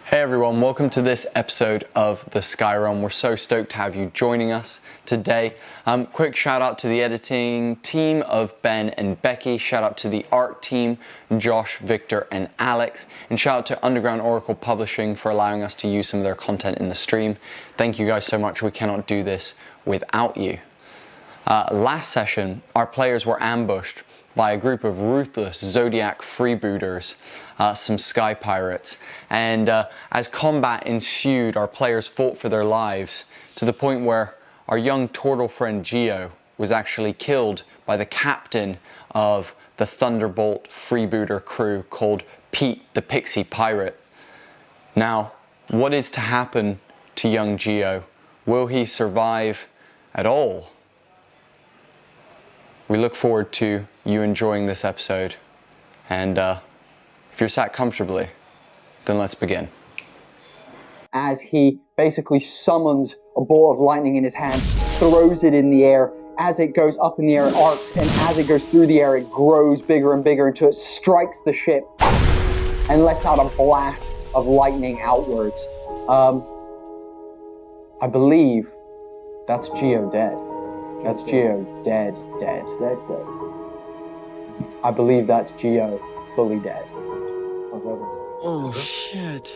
Hey everyone, welcome to this episode of The Skyrealm. We're so stoked to have you joining us today. Quick shout out to the editing team of Ben and Becky. Shout out to the art team, Josh, Victor, and Alex. And shout out to Underground Oracle Publishing for allowing us to use some of their content in the stream. Thank you guys so much. We cannot do this without you. Last session, our players were ambushed by a group of ruthless Zodiac freebooters, some sky pirates. And as combat ensued, our players fought for their lives to the point where our young turtle friend Geo was actually killed by the captain of the Thunderbolt freebooter crew called Pete the Pixie Pirate. Now, what is to happen to young Geo? Will he survive at all? We look forward to you enjoying this episode, and if you're sat comfortably, then let's begin. As he basically summons a ball of lightning in his hand, throws it in the air. As it goes up in the air, it arcs, and as it goes through the air, it grows bigger and bigger until it strikes the ship and lets out a blast of lightning outwards. I believe that's Geo dead. That's Geo dead. I believe that's Geo fully dead. Oh, shit.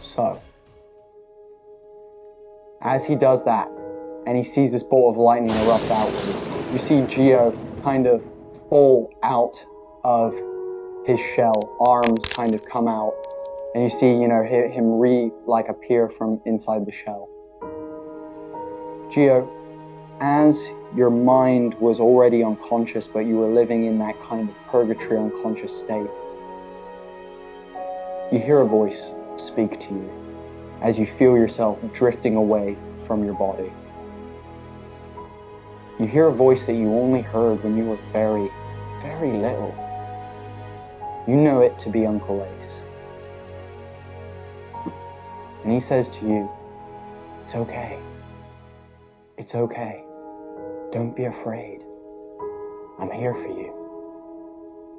So, as he does that, and he sees this ball of lightning erupt outward, you see Geo kind of fall out of his shell, arms kind of come out, and you see, him appear from inside the shell. Geo, as your mind was already unconscious, but you were living in that kind of purgatory unconscious state, you hear a voice speak to you as you feel yourself drifting away from your body. You hear a voice that you only heard when you were very, very little. You know it to be Uncle Ace. And he says to you, "It's okay. It's okay. Don't be afraid. I'm here for you.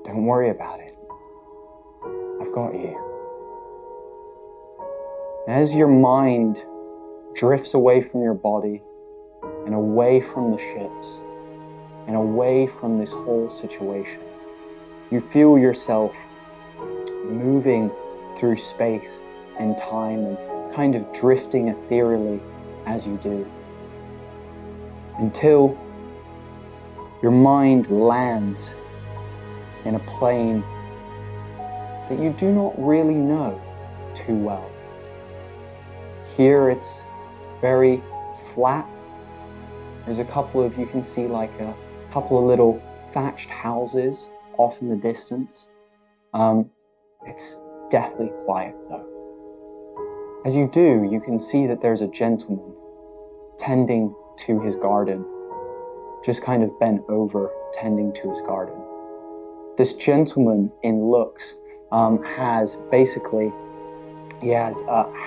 Don't worry about it. I've got you." As your mind drifts away from your body and away from the ships and away from this whole situation, you feel yourself moving through space and time and kind of drifting ethereally as you do, until your mind lands in a plane that you do not really know too well. Here it's very flat. There's you can see like a couple of little thatched houses off in the distance. It's deathly quiet though. As you do, you can see that there's a gentleman tending to his garden, just kind of bent over tending to his garden. This gentleman in looks has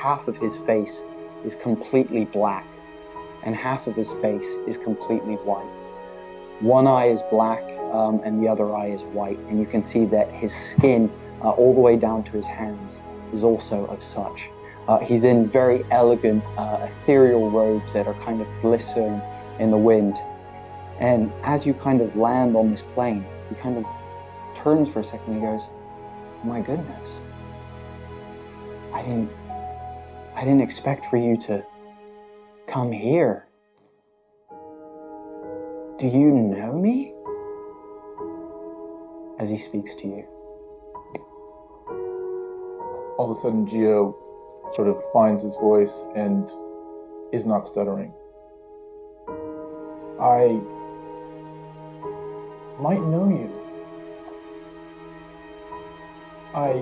half of his face is completely black and half of his face is completely white. One eye is black and the other eye is white, and you can see that his skin all the way down to his hands is also of such. He's in very elegant ethereal robes that are kind of glittering in the wind. And as you kind of land on this plane, he kind of turns for a second and he goes, "Oh my goodness. I didn't expect for you to come here. Do you know me?" As he speaks to you. All of a sudden, Geo sort of finds his voice and is not stuttering. I might know you. I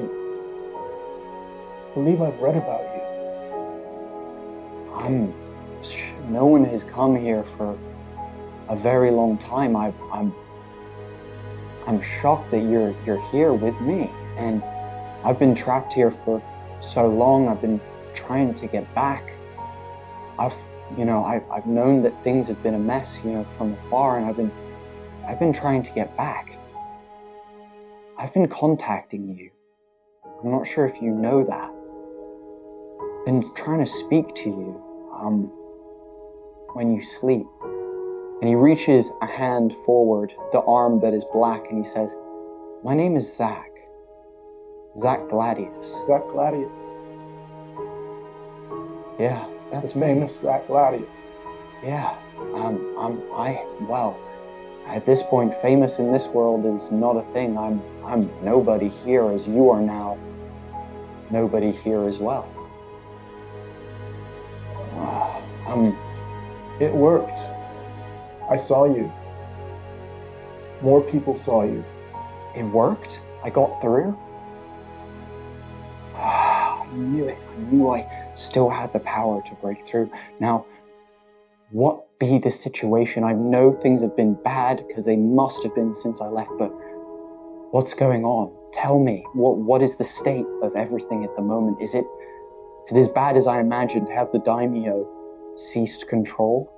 believe I've read about you. No one has come here for a very long time. I'm shocked that you're here with me, and I've been trapped here for so long. I've been trying to get back. I've known that things have been a mess, from afar, and I've been trying to get back. I've been contacting you. I'm not sure if you know that. Been trying to speak to you, when you sleep. And he reaches a hand forward, the arm that is black, and he says, "My name is Zach. Zach Gladius." Zach Gladius. Yeah, that's The me. famous Zach Gladius. Yeah, well, at this point, famous in this world is not a thing. I'm nobody here, as you are now nobody here as well. It worked. I saw you. More people saw you. It worked? I got through? I knew it. I knew I still had the power to break through. Now, what be the situation? I know things have been bad, because they must have been since I left, but what's going on? Tell me, what is the state of everything at the moment? Is it as bad as I imagined? Have the daimyo ceased control?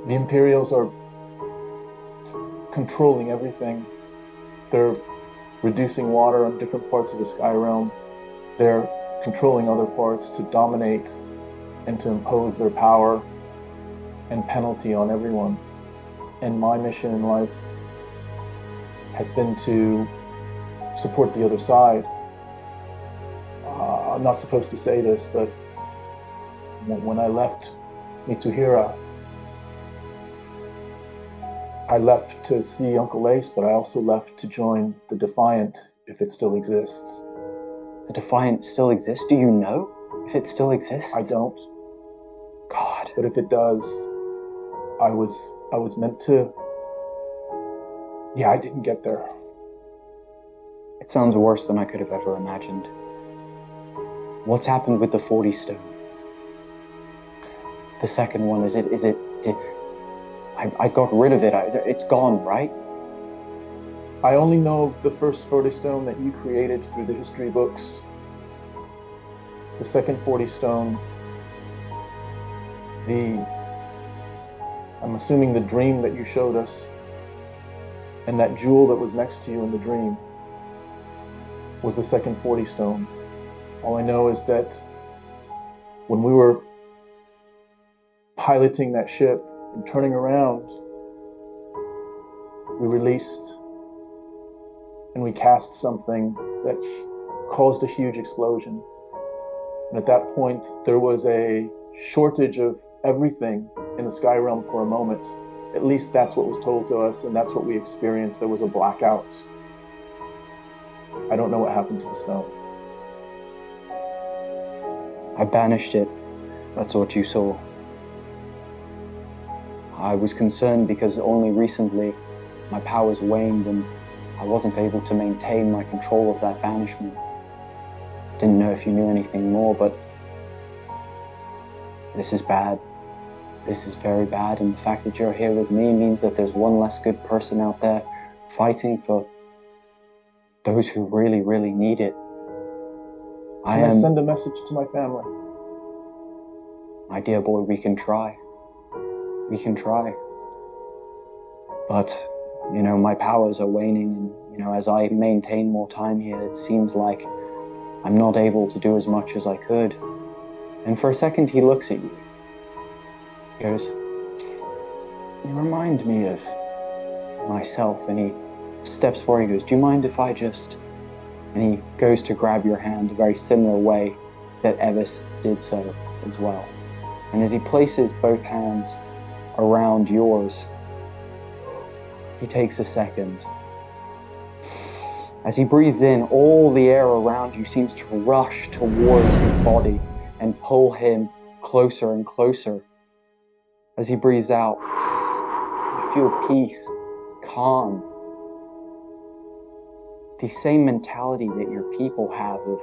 The Imperials are controlling everything. They're reducing water on different parts of the Sky Realm. They're controlling other parts to dominate and to impose their power and penalty on everyone. And my mission in life has been to support the other side. I'm not supposed to say this, but when I left Mitsuhira, I left to see Uncle Ace, but I also left to join the Defiant, if it still exists. The Defiant still exists? Do you know if it still exists? I don't. God. But if it does, I was meant to. Yeah, I didn't get there. It sounds worse than I could have ever imagined. What's happened with the 40 stone? The second one, I got rid of it. It's gone, right? I only know of the first 40 stone that you created through the history books. The second 40 stone, I'm assuming the dream that you showed us, and that jewel that was next to you in the dream, was the second 40 stone. All I know is that when we were piloting that ship and turning around, we released and we cast something that caused a huge explosion. And at that point, there was a shortage of everything in the Sky Realm for a moment. At least that's what was told to us, and that's what we experienced. There was a blackout. I don't know what happened to the stone. I banished it. That's what you saw. I was concerned because only recently my powers waned and I wasn't able to maintain my control of that banishment. Didn't know if you knew anything more, but this is bad. This is very bad, and the fact that you're here with me means that there's one less good person out there fighting for those who really, really need it. Can I send a message to my family? My dear boy, we can try. We can try. But, my powers are waning, and, as I maintain more time here, it seems like I'm not able to do as much as I could. And for a second, he looks at you. He goes, "You remind me of myself," and he steps forward. He goes, "Do you mind if I just..." And he goes to grab your hand a very similar way that Evis did so as well. And as he places both hands around yours, he takes a second. As he breathes in, all the air around you seems to rush towards his body and pull him closer and closer. As he breathes out, you feel peace, calm. The same mentality that your people have of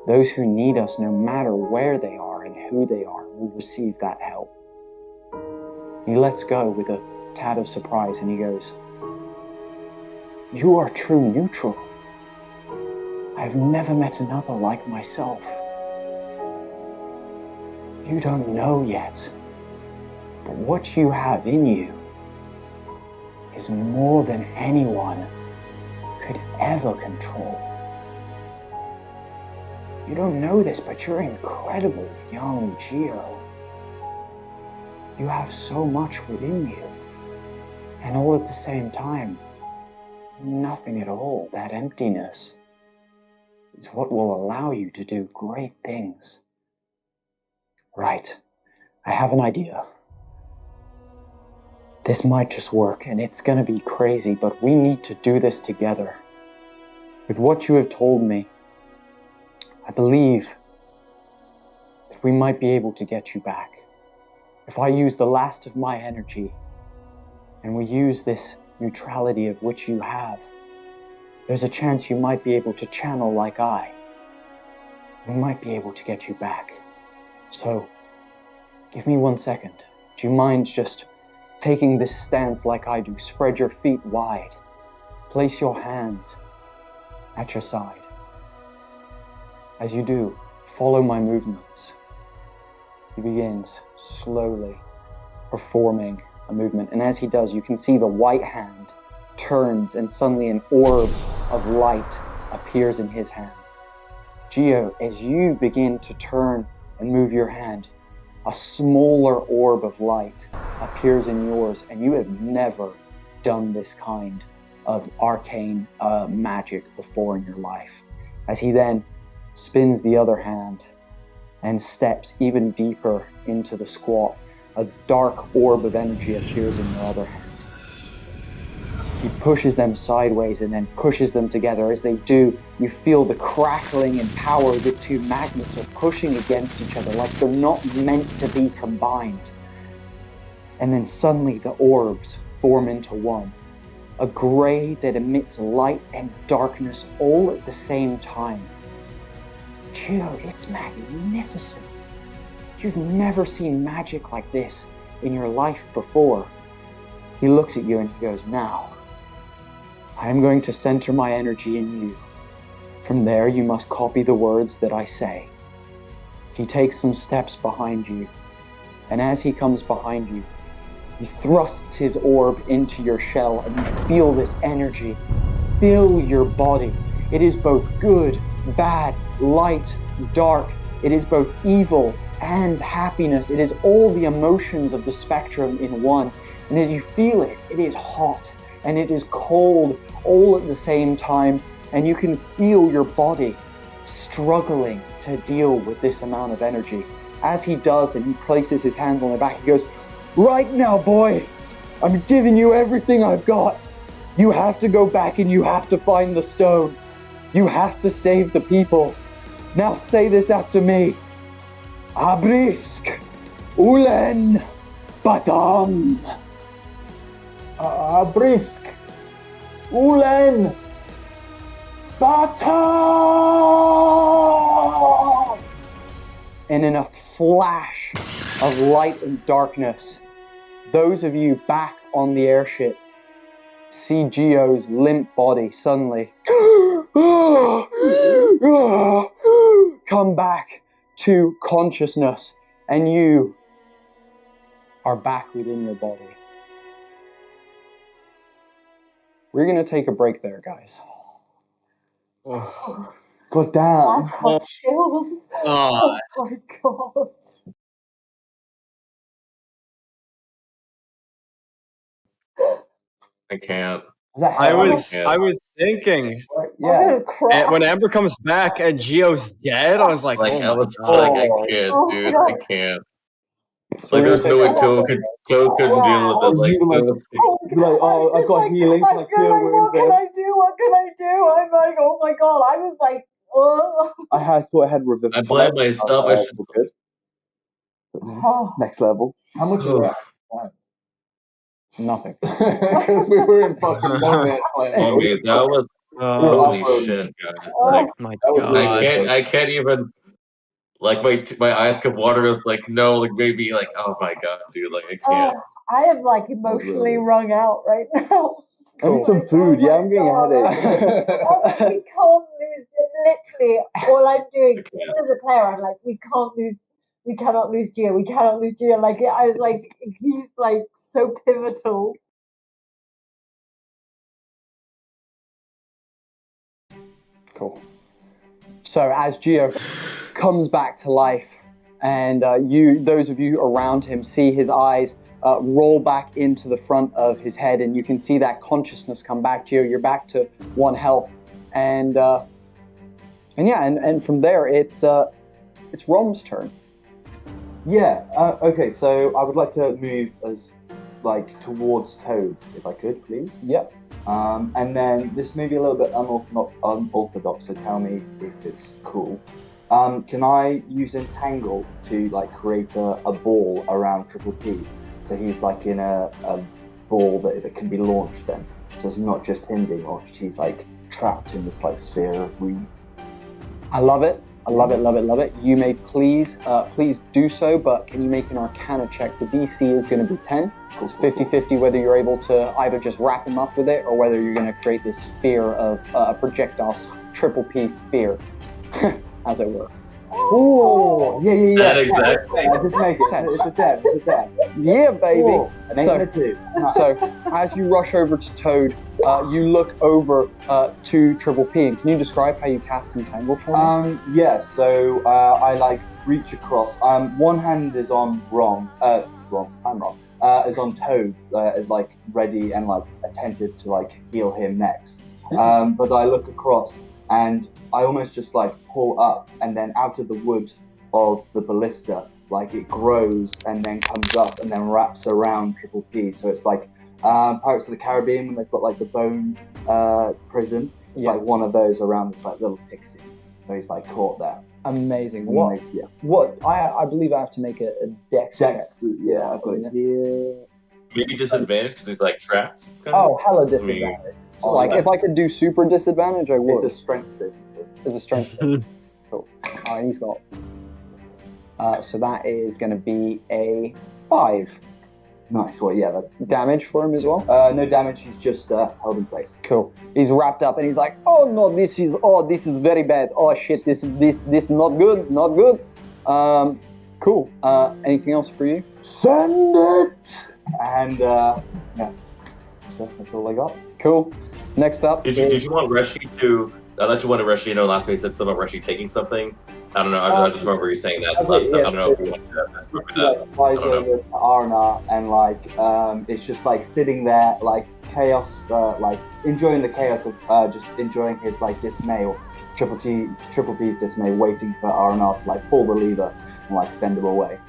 those who need us, no matter where they are and who they are, will receive that help. He lets go with a tad of surprise and he goes, "You are true neutral. I've never met another like myself. You don't know yet, but what you have in you is more than anyone could ever control. You don't know this, but you're incredible, young Geo. You have so much within you, and all at the same time, nothing at all. That emptiness is what will allow you to do great things. Right, I have an idea. This might just work, and it's gonna be crazy, but we need to do this together. With what you have told me, I believe that we might be able to get you back. If I use the last of my energy, and we use this neutrality of which you have, there's a chance you might be able to channel like I. We might be able to get you back. So, give me 1 second. Do you mind just taking this stance like I do? Spread your feet wide. Place your hands at your side. As you do, follow my movements. He begins slowly performing a movement, and as he does, you can see the white hand turns and suddenly an orb of light appears in his hand. Geo, as you begin to turn and move your hand, a smaller orb of light appears in yours, and you have never done this kind of arcane magic before in your life. As he then spins the other hand and steps even deeper into the squat, a dark orb of energy appears in your other hand. He pushes them sideways and then pushes them together. As they do, you feel the crackling and power of the two magnets are pushing against each other like they're not meant to be combined. And then suddenly the orbs form into one, a gray that emits light and darkness all at the same time. Geo, it's magnificent. You've never seen magic like this in your life before. He looks at you and he goes, "Now, I am going to center my energy in you. From there, you must copy the words that I say." He takes some steps behind you, and as he comes behind you, he thrusts his orb into your shell, and you feel this energy fill your body. It is both good, bad, light, dark. It is both evil and happiness. It is all the emotions of the spectrum in one. And as you feel it, it is hot and it is cold all at the same time. And you can feel your body struggling to deal with this amount of energy. As he does, and he places his hands on their back, he goes, "Right now, boy, I'm giving you everything I've got. You have to go back and you have to find the stone. You have to save the people. Now say this after me. Abrisk ulen batam." Brisk. Ulen. Bata! And in a flash of light and darkness, those of you back on the airship see Geo's limp body suddenly come back to consciousness, and you are back within your body. We're going to take a break there, guys. Oh. God damn. I got chills. Oh my god. I can't. I was thinking Yeah. when Amber comes back and Geo's dead, I was like, Like, oh I my was god. like, I can't, Oh, dude. God. I can't. Like, there's no way Toad couldn't deal with it. Like, You like, Toad's- like, oh, I've got healing. I'm Like, good, heal like, wounds what can in. I do? What can I do? I'm like, oh my god. I was like, oh. I thought I had revived. I planned my stuff. I should. Next level. How much is that? Nothing. Because we were in fucking one-man land. Oh man, that was holy shit, guys! Like, My That was really God. I can't even. Like my eyes kept watering. I was like, no, like maybe like, oh my god, dude, like I can't. I am like emotionally wrung out right now. I need some food. Yeah, I'm getting a headache. We can't lose. Literally, all I'm doing as a player, I'm like, we cannot lose Gio. We cannot lose Gio. Like I was like, he's like so pivotal. Cool. So as Gio comes back to life, and those of you around him, see his eyes roll back into the front of his head, and you can see that consciousness come back. Gio, you're back to 1 health, and from there it's Rom's turn. Yeah. Okay. So I would like to move as like towards Toad, if I could, please. Yep. And then this may be a little bit unorthodox, so tell me if it's cool. Can I use Entangle to like create a ball around Triple P? So he's like in a ball that can be launched then. So it's not just him being launched, he's like trapped in this like sphere of reeds. I love it. I love it, love it, love it. You may please do so, but can you make an Arcana check? The DC is going to be 10. It's 50-50 whether you're able to either just wrap him up with it or whether you're going to create this sphere of a projectile Triple P sphere, as it were. Oh, yeah. That exactly. I just make it. It's a 10. It's a 10. Yeah, baby. Oh, an 8 and a 2. Nice. So as you rush over to Toad, you look over to Triple P, and can you describe how you cast Entangle for me? Yeah. So I like reach across. One hand is on is on Toad, is like ready and like attentive to like heal him next. But I look across and I almost just like pull up, and then out of the wood of the ballista, like it grows and then comes up and then wraps around Triple P. So it's like Pirates of the Caribbean when they've got like the bone prison. It's like one of those around this like little pixie. So he's like caught there. Amazing. Yeah. What? I believe I have to make a dex check. Yeah, I've got it here. Maybe disadvantage because he's like trapped. Oh, hella disadvantage. So, like if I could do super disadvantage, I would. It's a strength save. It's a strength save. Cool. Alright, he's got. So that is going to be a 5. Nice. Well, yeah. Damage for him as well? No damage. He's just held in place. Cool. He's wrapped up and he's like, oh no, this is very bad. Oh shit, this not good, not good. Cool. Anything else for you? Send it. And yeah, that's all I got. Cool. Next up. Did you want Reshi to? I thought you wanted Reshi. You know, last time you said something about Reshi taking something. I don't know. I just remember you saying that last time. I don't know if you wanted that. I remember that. I don't know. Arna and like it's just like sitting there like chaos, like enjoying the chaos of just enjoying his like dismay or Triple P's dismay, waiting for Arna to like pull the lever and like send him away.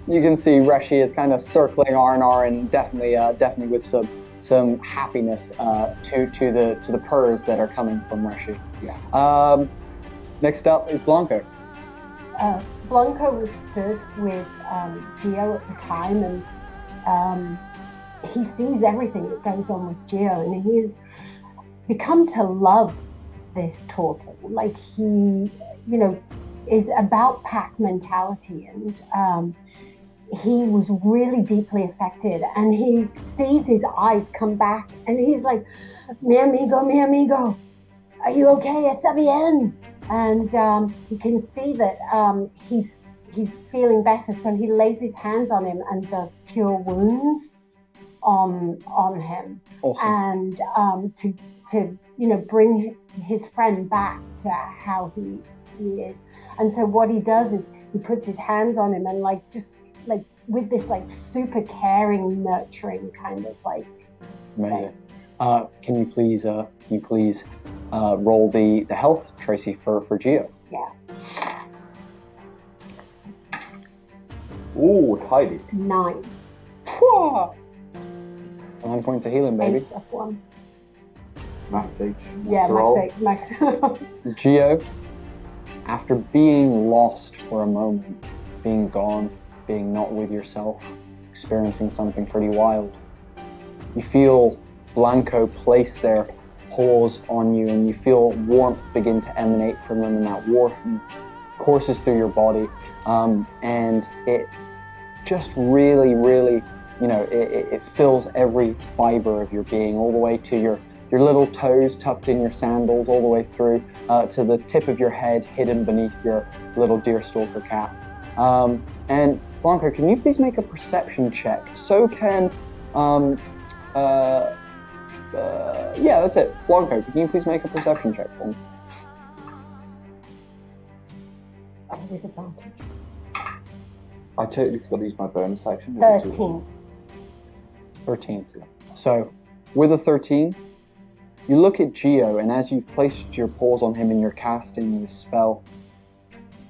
You can see Reshi is kind of circling R&R and definitely with some happiness to the purrs that are coming from Reshi. Yes. Next up is Blanco. Blanco was stood with Gio at the time, and he sees everything that goes on with Gio, and he has become to love this turtle. Like he, is about pack mentality, and he was really deeply affected, and he sees his eyes come back, and he's like, mi amigo, are you okay? Está bien? And he can see that he's feeling better, so he lays his hands on him and does cure wounds on him. Awesome. And to bring his friend back to how he is. And so what he does is he puts his hands on him and just with this super caring, nurturing kind of Amazing. Can you please roll the health, Tracy, for Gio? Yeah. Ooh, tidy. 9. 9 points of healing, baby. 8 plus 1. Max H. Yeah, max 8. Gio, after being lost for a moment, being gone, being not with yourself, experiencing something pretty wild. You feel Blanco place their paws on you, and you feel warmth begin to emanate from them, and that warmth courses through your body, and it just really, really, it fills every fiber of your being, all the way to your little toes tucked in your sandals, all the way through to the tip of your head hidden beneath your little deerstalker cap. And Blanco, can you please make a perception check? So can, yeah, that's it. Blanco, can you please make a perception check for me? With advantage. I totally forgot to use my bonus action. 13. So, with a 13, you look at Geo, and as you've placed your paws on him and you're casting this spell,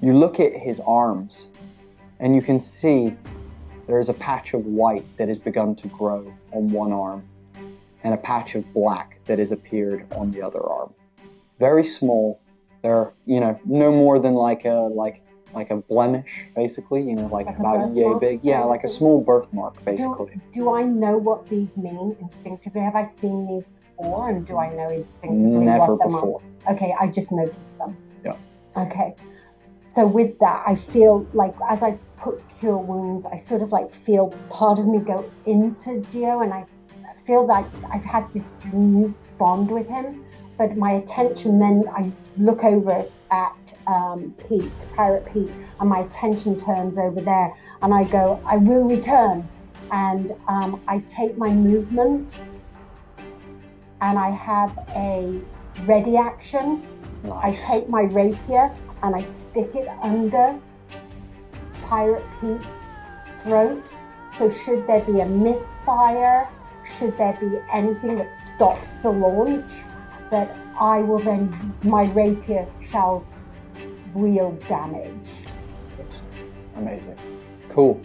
you look at his arms, and you can see there is a patch of white that has begun to grow on one arm, and a patch of black that has appeared on the other arm. Very small. They're, no more than like a blemish, basically, like about yay big. Yeah, like a small birthmark, basically. Do I know what these mean instinctively? Have I seen these before, and do I know instinctively Never what them before. are? Okay, I just noticed them. Yeah. Okay. So with that, I feel like as I put Cure Wounds, I sort of like feel part of me go into Geo, and I feel like I've had this new bond with him. But my attention then, I look over at Pete, Pirate Pete, and my attention turns over there, and I go, I will return. And I take my movement, and I have a ready action. Nice. I take my rapier, and I stick it under Pirate Pete's throat. So should there be a misfire, should there be anything that stops the launch, that I will then, my rapier shall wield damage. Amazing. Cool.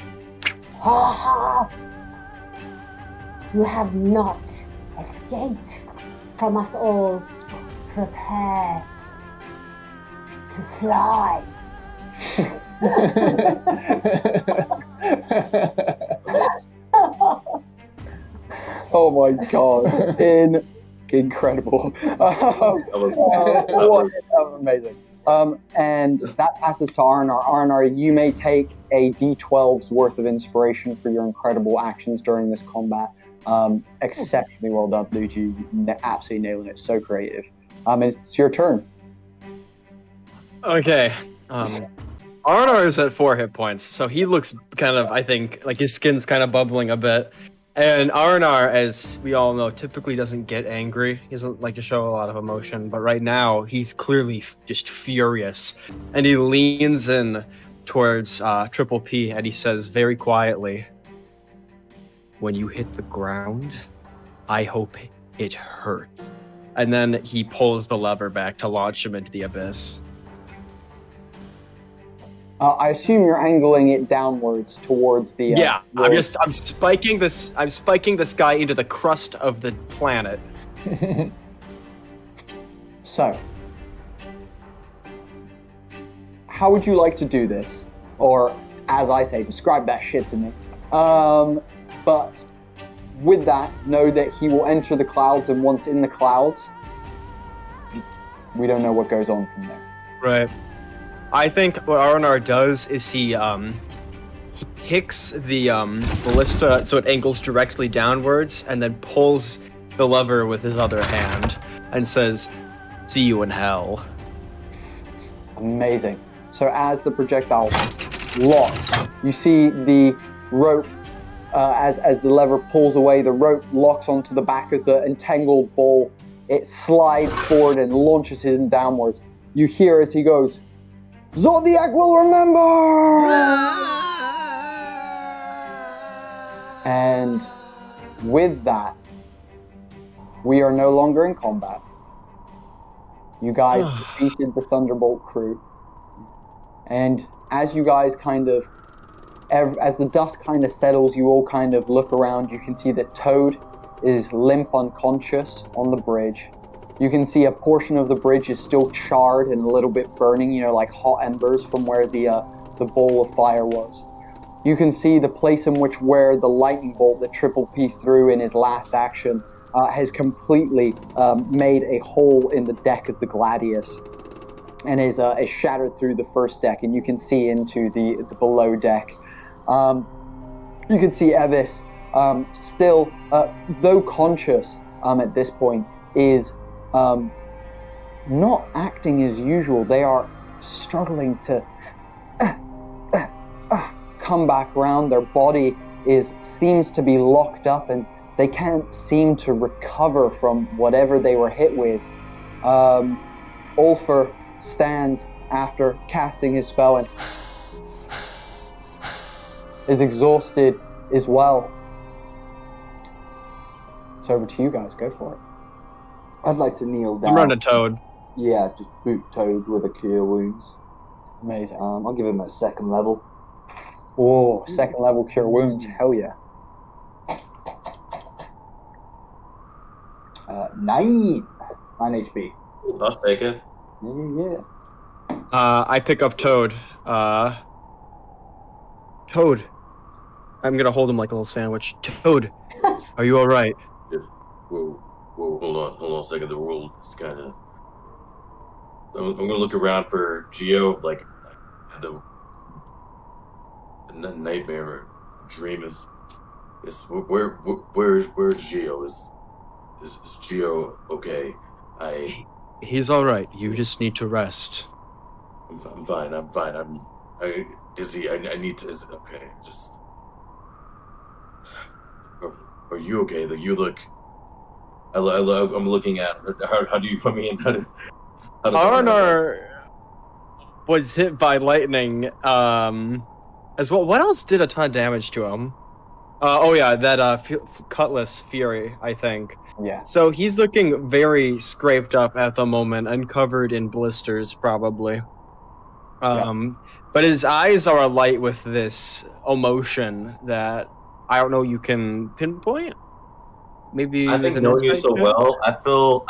Ha ha! You have not escaped from us all. Prepare to fly. Oh my god. Incredible. Amazing. And that passes to Arnar. Arnar, you may take a D12's worth of inspiration for your incredible actions during this combat. Exceptionally well done, Luigi. Absolutely nailing it. So creative. It's your turn. Okay. Arnar is at 4 hit points, so he looks kind of, I think, like his skin's kind of bubbling a bit. And Arnar, as we all know, typically doesn't get angry. He doesn't like to show a lot of emotion, but right now he's clearly just furious. And he leans in towards Triple P and he says very quietly, "When you hit the ground, I hope it hurts." And then he pulls the lever back to launch him into the abyss. I assume you're angling it downwards towards the. Yeah, I'm spiking this. I'm spiking this guy into the crust of the planet. So, how would you like to do this? Or, as I say, describe that shit to me. But with that, know that he will enter the clouds, and once in the clouds, we don't know what goes on from there. Right. I think what Arnar does is he hicks the ballista so it angles directly downwards, and then pulls the lever with his other hand and says, "See you in hell." Amazing. So as the projectile locks, you see the rope, as the lever pulls away, the rope locks onto the back of the entangled ball. It slides forward and launches him downwards. You hear as he goes, "Zodiac will remember!" And with that, we are no longer in combat. You guys defeated the Thunderbolt crew. And as you guys as the dust kind of settles, you all kind of look around. You can see that Toad is limp unconscious on the bridge. You can see a portion of the bridge is still charred and a little bit burning, like hot embers from where the ball of fire was. You can see the place in which where the lightning bolt that Triple P threw in his last action has completely made a hole in the deck of the Gladius and is shattered through the first deck, and you can see into the below deck. You can see Evis still, though conscious at this point, is not acting as usual. They are struggling to come back round. Their body seems to be locked up, and they can't seem to recover from whatever they were hit with. Ulfer stands after casting his spell and is exhausted as well. It's over to you guys. Go for it. I'd like to kneel down. I'm running Toad. Yeah, just boot Toad with a cure wounds. Amazing. I'll give him a 2nd level. Oh, 2nd level cure wounds. Hell yeah. 9 HP. I'll take it. Yeah. I pick up Toad. Toad. I'm gonna hold him like a little sandwich. Toad, are you all right? Whoa, hold on a second. The world is kind of. I'm gonna look around for Geo, like the nightmare or dream is where's Geo? Is Geo okay? He's all right. You just need to rest. I'm fine. I need to. Okay. Just. Are you okay? That you look. I'm looking at. How do you put me in? Arnar was hit by lightning. As well. What else did a ton of damage to him? That Cutlass Fury, I think. Yeah. So he's looking very scraped up at the moment and covered in blisters, probably. But his eyes are alight with this emotion that I don't know you can pinpoint. Maybe I think knowing you so well, I feel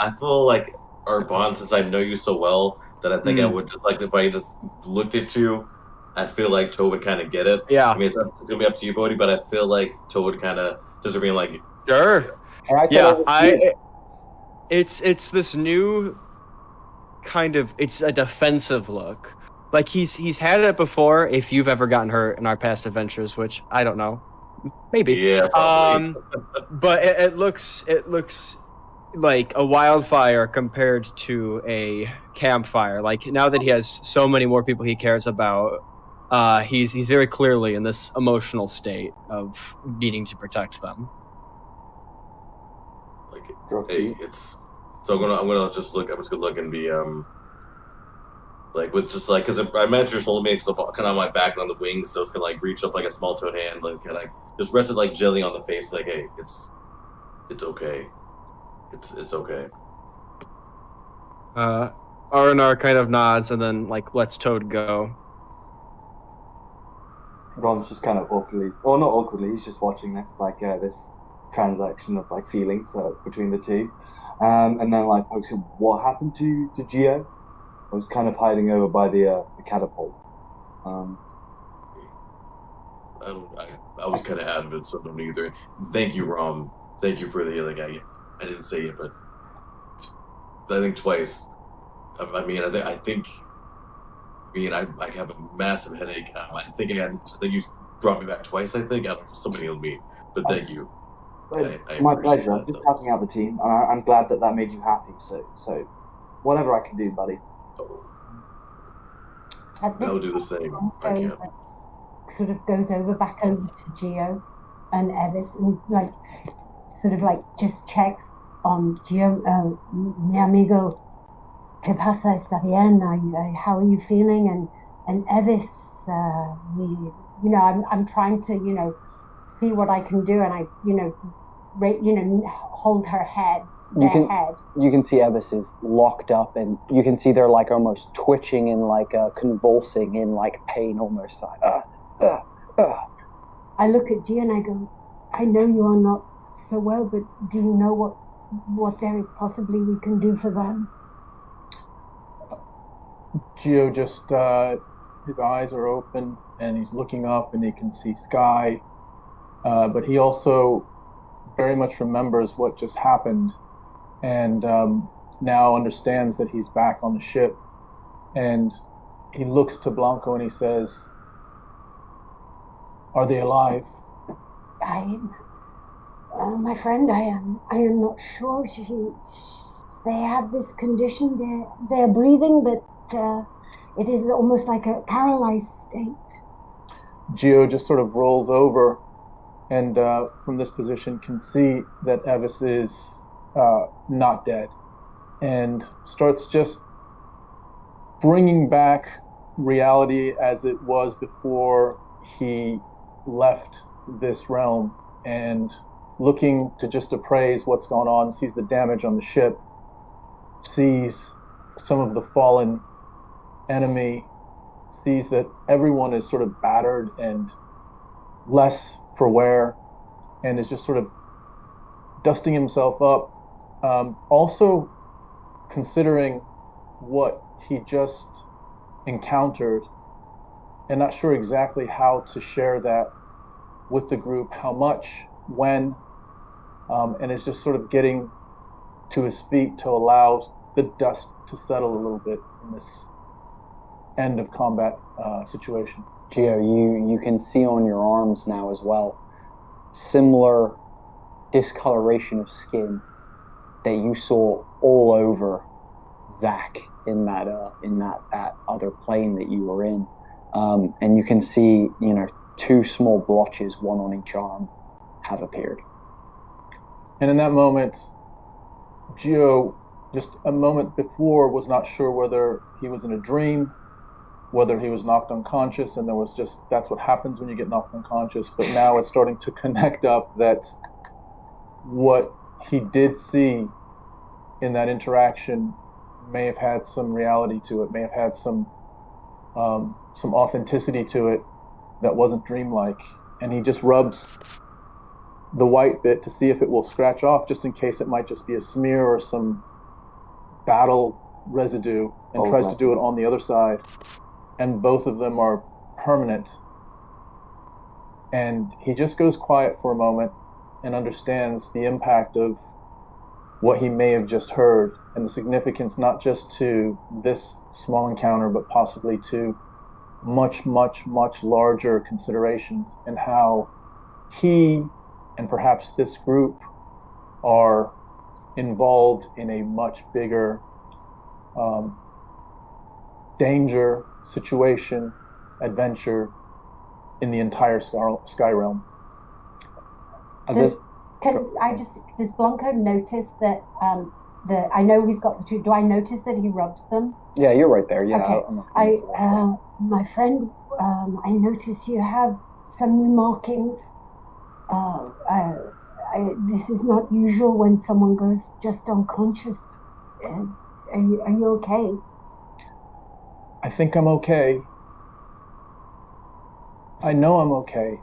like our bond, since I know you so well, that I think I would just like if I just looked at you, I feel like Toad would kind of get it. Yeah. I mean, it's gonna be up to you, Bodhi, but I feel like Toad would kind of just being like, sure. It's this new kind of, it's a defensive look. Like he's had it before. If you've ever gotten hurt in our past adventures, which I don't know, maybe. Yeah. Probably. But it looks like a wildfire compared to a campfire. Like now that he has so many more people he cares about, he's very clearly in this emotional state of needing to protect them. Like, hey, it's. So I'm gonna just look. I'm just gonna look and be like with just like because I imagine you're holding me so kind of on my back on the wings, so it's gonna like reach up like a small toad hand, like kind of just rest it like gently on the face, like hey, it's okay, it's okay. Arnar kind of nods and then like lets Toad go. Ron's just kind of awkwardly, or not awkwardly, he's just watching this this transaction of like feelings between the two, and then like folks, what happened to Geo? I was kind of hiding over by the catapult. I was kind of out of it, so I don't either. Thank you, Rom. Thank you for the like. I didn't say it, but I think twice. I think. I have a massive headache. I think you brought me back twice. I think somebody healed me, but thank you. I my pleasure. I'm just helping out the team, and I'm glad that made you happy. So whatever I can do, buddy. I'll do the same. I can. Sort of goes back over to Geo and Evis and like sort of like just checks on Geo. Mi amigo, ¿qué pasa? ¿Está bien? How are you feeling? And Evis, I'm trying to see what I can do, and I hold her head. You can see Evis is locked up, and you can see they're like almost twitching and like convulsing in like pain, almost like. I look at Gia and I go, I know you are not so well, but do you know what there is possibly we can do for them? Geo just his eyes are open and he's looking up and he can see sky, but he also very much remembers what just happened, and now understands that he's back on the ship, and he looks to Blanco and he says, "Are they alive?" My friend, I am not sure. They have this condition. They're breathing, but it is almost like a paralyzed state. Geo just sort of rolls over, and from this position can see that Evis is not dead, and starts just bringing back reality as it was before he left this realm, and looking to just appraise what's going on, sees the damage on the ship, sees some of the fallen enemy, sees that everyone is sort of battered and less for wear, and is just sort of dusting himself up. Also considering what he just encountered and not sure exactly how to share that with the group, how much, when, and is just sort of getting to his feet to allow the dust to settle a little bit in this end of combat situation. Geo, you can see on your arms now as well similar discoloration of skin that you saw all over Zach in that other plane that you were in, and you can see, you know, 2 small blotches, one on each arm, have appeared. And in that moment, Geo, just a moment before, was not sure whether he was in a dream, whether he was knocked unconscious, and that's what happens when you get knocked unconscious. But now it's starting to connect up that what he did see in that interaction may have had some reality to it, may have had some authenticity to it that wasn't dreamlike. And he just rubs the white bit to see if it will scratch off, just in case it might just be a smear or some battle residue, and tries to do it on the other side. And both of them are permanent. And he just goes quiet for a moment and understands the impact of what he may have just heard, and the significance not just to this small encounter, but possibly to much, much, much larger considerations, and how he and perhaps this group are involved in a much bigger danger, situation, adventure in the entire sky realm. Does Blanco notice that I know he's got the 2, do I notice that he rubs them? Yeah, you're right there. Yeah. Okay. My friend, I notice you have some new markings. This is not usual when someone goes just unconscious. Are you okay? I think I'm okay. I know I'm okay.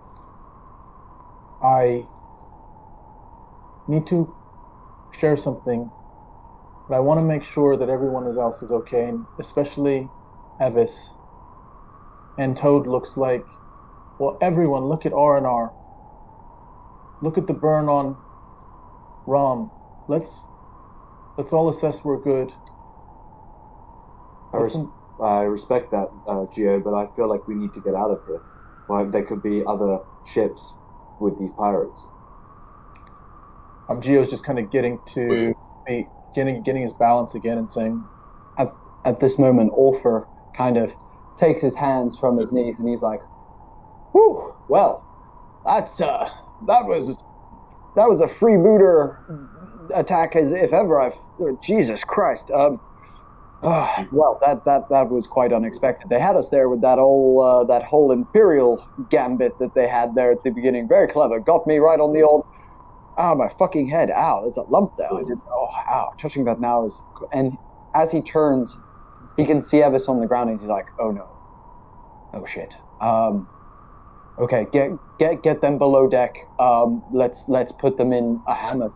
I need to share something, but I want to make sure that everyone else is okay, and especially Evis. And Toad looks like, well, everyone, look at R&R. Look at the burn on Rom. Let's all assess we're good. I respect that, Geo, but I feel like we need to get out of here. Well, there could be other ships with these pirates. Geo's just kind of getting his balance again and saying, at this moment, Ulfer kind of takes his hands from his knees and he's like, "Whew, well, that was a freebooter attack as if ever Jesus Christ. Well, that was quite unexpected. They had us there with that whole Imperial gambit that they had there at the beginning. Very clever. Got me right on the old, my fucking head. Ow, there's a lump there. Ow. Touching that now is, and as he turns, he can see Evis on the ground, and he's like, oh no. Oh shit. Okay, get them below deck. Let's put them in a hammock,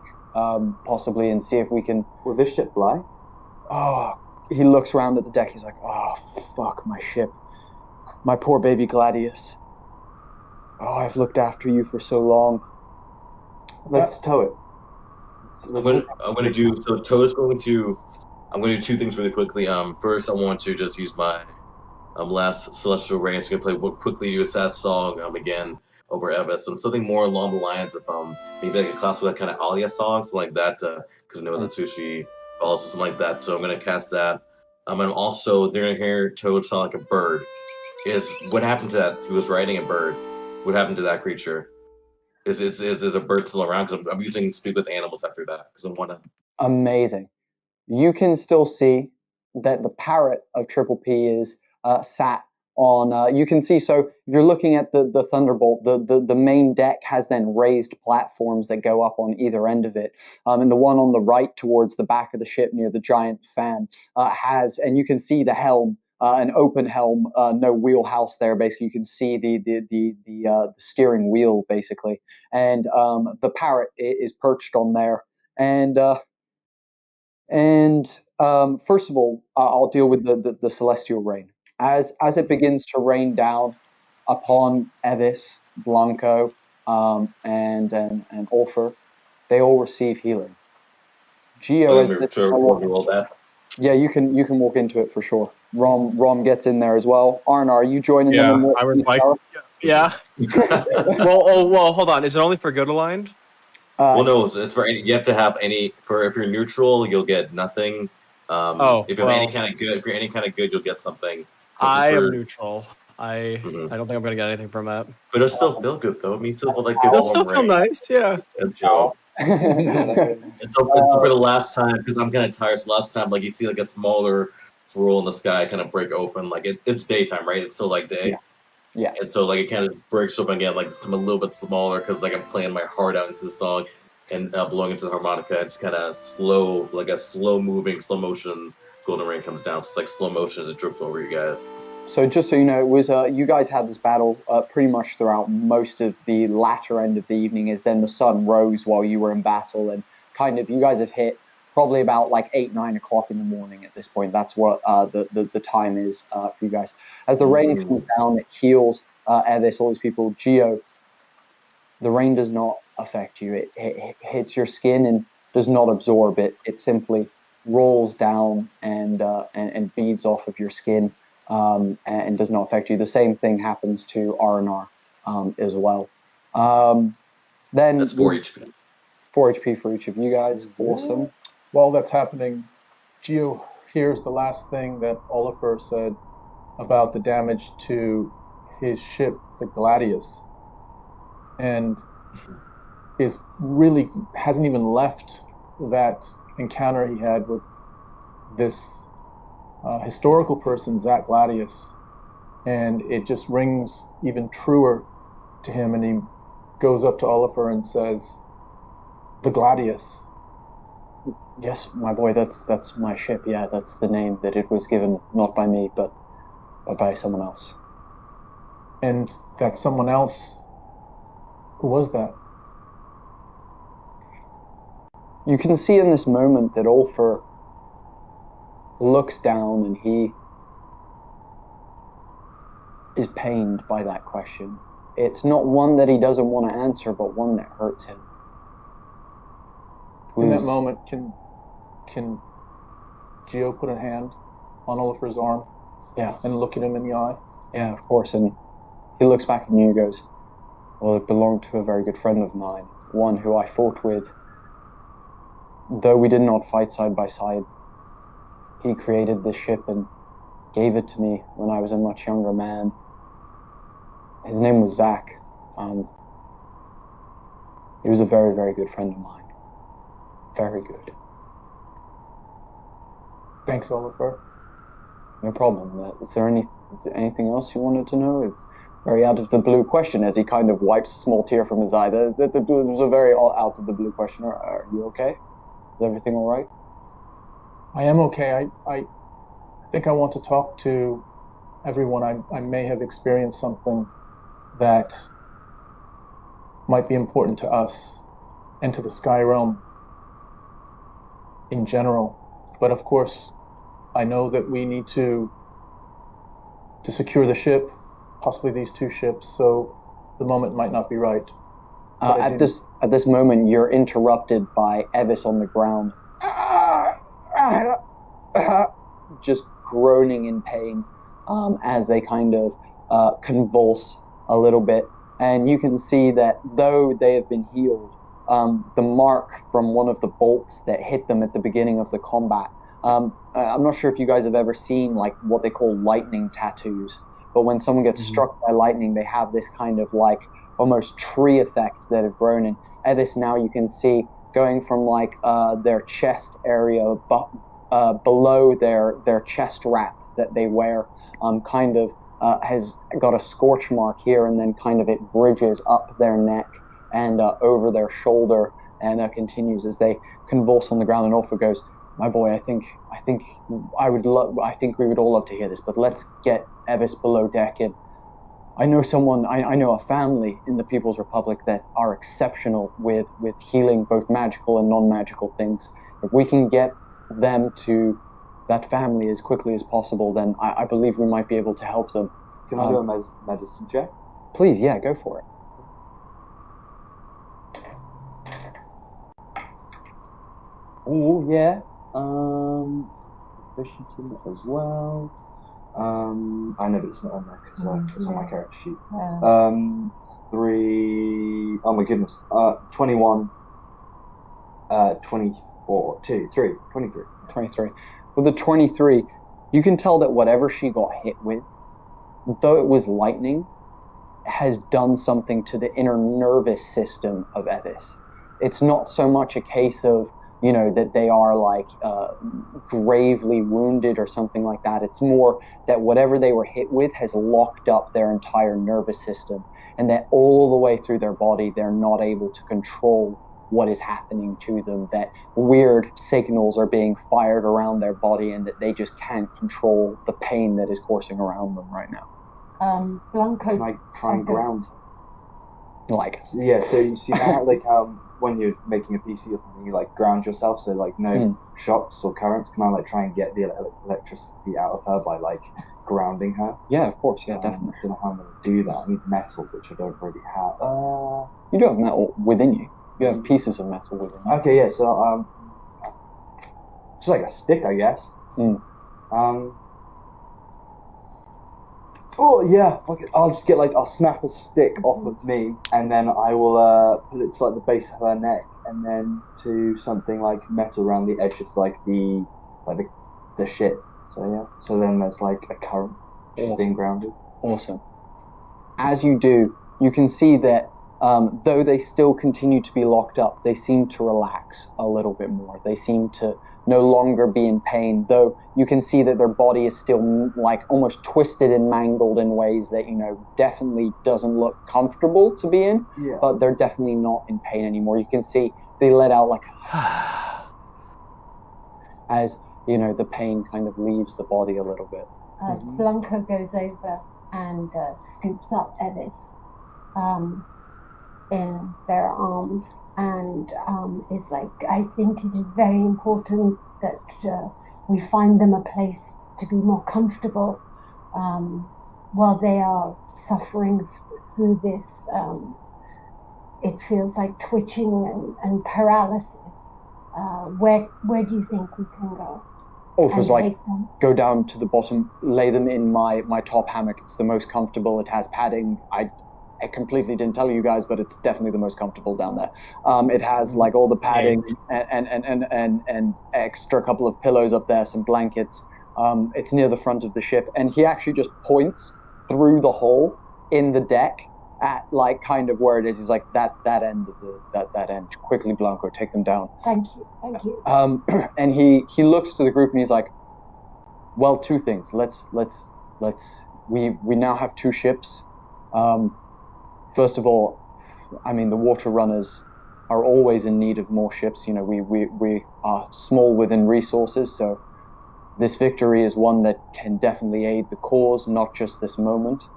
possibly, and see if we can. Will this ship fly? Oh, he looks around at the deck. He's like, oh fuck, my ship, my poor baby Gladius. Oh, I've looked after you for so long. Let's tow it. I'm gonna do so. Toad's going to. I'm going to do two things really quickly. First, I want to just use my last celestial rain. So I'm gonna play quickly do a sad song again over Evis. Something more along the lines of maybe like a classical kind of Alia song, something like that. Because I know that Sushi follows something like that. So I'm gonna cast that. And also they're gonna hear Toad sound like a bird. Is what happened to that? He was riding a bird. What happened to that creature? Is a bird still around? Because I'm using speak with animals after that because I want to. Amazing. You can still see that the parrot of Triple P is sat on. You can see, so if you're looking at the Thunderbolt, the main deck has then raised platforms that go up on either end of it. And the one on the right towards the back of the ship near the giant fan has, and you can see the helm. An open helm, no wheelhouse there. Basically, you can see the steering wheel, basically, and the parrot is perched on there. And first of all, I'll deal with the celestial rain. As it begins to rain down upon Evis, Blanco, and Ulfer, they all receive healing. Geo, roll that. yeah, you can walk into it for sure. Rom gets in there as well. Arna, are you joining them? Yeah, I would like. Yeah. well, hold on. Is it only for good aligned? Well, no, it's for any. You have to have any. For if you're neutral, you'll get nothing. If you're any kind of good, if you're any kind of good, you'll get something. I am neutral. I don't think I'm gonna get anything from that. But it'll still feel good though. I mean, still feel like it'll still feel nice. Yeah. And so. It's for the last time because I'm kind of tired. So last time, like you see like a smaller swirl in the sky kind of break open. Like it's daytime, right? It's still like day. Yeah. And so like it kind of breaks open again, like it's a little bit smaller because like I'm playing my heart out into the song and blowing into the harmonica. It's kind of slow, like a slow moving, slow motion. Golden rain comes down. So it's like slow motion as it drips over you guys. So just so you know, it was you guys had this battle pretty much throughout most of the latter end of the evening. As then the sun rose while you were in battle, and kind of you guys have hit probably about like 8-9 o'clock in the morning at this point. That's what the time is for you guys. As the rain comes down, it heals Evis, all these people. Geo, the rain does not affect you. It hits your skin and does not absorb it. It simply rolls down and beads off of your skin. And does not affect you. The same thing happens to R&R as well. Then that's 4 HP. 4 HP for each of you guys. Awesome. While that's happening, Geo hears the last thing that Oliver said about the damage to his ship, the Gladius, and is really hasn't even left that encounter he had with this historical person, Zach Gladius, and it just rings even truer to him, and he goes up to Oliver and says, "The Gladius." Yes, my boy, that's my ship. Yeah, that's the name that it was given, not by me, but by someone else. And that someone else, who was that? You can see in this moment that Ulfer looks down and he is pained by that question. It's not one that he doesn't want to answer, but one that hurts him. In that moment, can Geo put a hand on Oliver's arm? Yeah. And look at him in the eye? Yeah, of course. And he looks back at you and goes, "Well, it belonged to a very good friend of mine, one who I fought with. Though we did not fight side by side, he created this ship and gave it to me when I was a much younger man. His name was Zach. He was a very, very good friend of mine. Very good." Thanks, Oliver. No problem. Is there anything else you wanted to know? It's a very out of the blue question as he kind of wipes a small tear from his eye. It was a very out of the blue question. Are you okay? Is everything all right? I am okay. I think I want to talk to everyone. I may have experienced something that might be important to us and to the Sky Realm in general. But of course, I know that we need to secure the ship, possibly these two ships. So the moment might not be right. But I At this moment, you're interrupted by Evis on the ground, just groaning in pain as they kind of convulse a little bit. And you can see that though they have been healed, the mark from one of the bolts that hit them at the beginning of the combat. I'm not sure if you guys have ever seen like what they call lightning tattoos, but when someone gets struck by lightning, they have this kind of like almost tree effect that have grown. And at this now you can see going from like their chest area, below their chest wrap that they wear, kind of has got a scorch mark here, and then kind of it bridges up their neck and over their shoulder, and continues as they convulse on the ground. And Orpha goes, "My boy, I think we would all love to hear this, but let's get Evis below deck. And I know I know a family in the People's Republic that are exceptional with healing both magical and non-magical things. If we can get them to that family as quickly as possible, then I believe we might be able to help them." Can I do a medicine check? Please, yeah, go for it. Oh, yeah. Efficient in it as well. I know, but it's not on there because it's on my character sheet. 3. Oh my goodness. 21. 24. 2. 3. 23. 23. With the 23, you can tell that whatever she got hit with, though it was lightning, has done something to the inner nervous system of Evis. It's not so much a case of, you know, that they are like gravely wounded or something like that. It's more that whatever they were hit with has locked up their entire nervous system, and that all the way through their body, they're not able to control what is happening to them, that weird signals are being fired around their body, and that they just can't control the pain that is coursing around them right now. Blanco. Can I try and ground? Like, yeah, so you see how, like, when you're making a PC or something, you like ground yourself, so like no shocks or currents. Can I like try and get the electricity out of her by like grounding her? Yeah, of course, yeah, definitely. I don't know how I'm going to do that. I need metal, which I don't really have. You do have metal within you. You have pieces of metal within you. Okay, yeah, so just like a stick, I guess. Oh yeah, I'll just get I'll snap a stick off of me, and then I will put it to like the base of her neck, and then to something like metal around the edges, like the ship. So yeah, so then there's like a current being grounded. Awesome. As you do, you can see that though they still continue to be locked up, they seem to relax a little bit more. They seem to no longer be in pain, though you can see that their body is still like almost twisted and mangled in ways that, you know, definitely doesn't look comfortable to be in, but they're definitely not in pain anymore. You can see they let out like as, you know, the pain kind of leaves the body a little bit. Blanco goes over and scoops up Evis in their arms, and is like, "I think it is very important that we find them a place to be more comfortable while they are suffering through this, it feels like twitching and paralysis. Where do you think we can go?" Orpha's like, "Go down to the bottom, lay them in my top hammock. It's the most comfortable. It has padding. I completely didn't tell you guys, but it's definitely the most comfortable down there. It has like all the padding and extra couple of pillows up there, some blankets. It's near the front of the ship." And he actually just points through the hole in the deck at like kind of where it is. He's like, that end of that end. Quickly, Blanco, take them down. Thank you. And he looks to the group and he's like, "Well, two things. We now have two ships. First of all, I mean, the water runners are always in need of more ships. You know, we are small within resources, so this victory is one that can definitely aid the cause, not just this moment.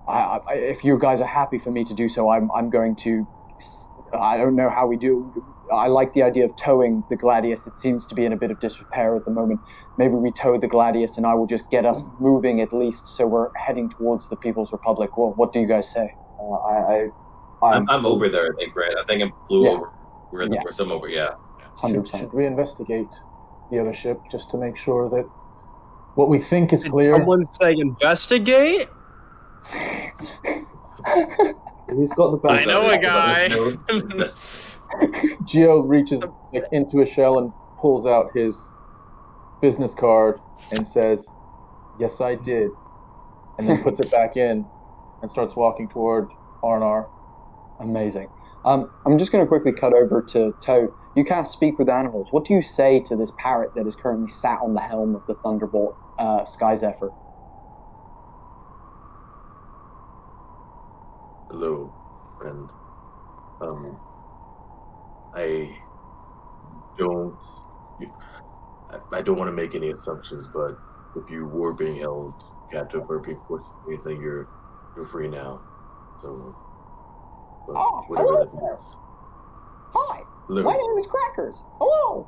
If you guys are happy for me to do so, I'm going to I don't know how we do. I like the idea of towing the Gladius. It seems to be in a bit of disrepair at the moment. Maybe we tow the Gladius and I will just get us moving at least so we're heading towards the People's Republic. Well, what do you guys say? I'm over there, I think, right? I think I flew over. We're some over, yeah. 100%. Should we investigate the other ship just to make sure that what we think is clear? Someone say investigate? He's got the best. I know a guy. Geo reaches into a shell and pulls out his business card and says, "Yes, I did," and then puts it back in and starts walking toward Arnar. Amazing. I'm just going to quickly cut over to Toad. You can't speak with animals. What do you say to this parrot that is currently sat on the helm of the Thunderbolt Sky Zephyr? Hello, friend. I don't want to make any assumptions, but if you were being held captive or being forced to do anything, you're free now. So, whatever hello that there. means. Hi, Hello. my name is Crackers. Hello.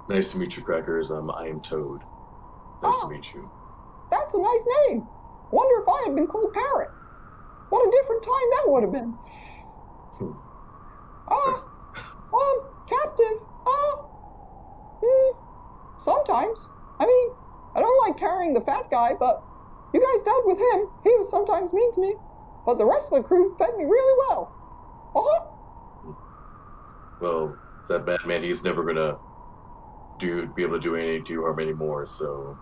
Nice to meet you, Crackers. I am Toad. Nice to meet you. That's a nice name. Wonder if I had been called Parrot. What a different time that would have been. Captive. Sometimes. I mean, I don't like carrying the fat guy, but you guys dealt with him. He was sometimes mean to me. But the rest of the crew fed me really well. Well, that bad man, he's never gonna be able to do anything to you harm anymore, so...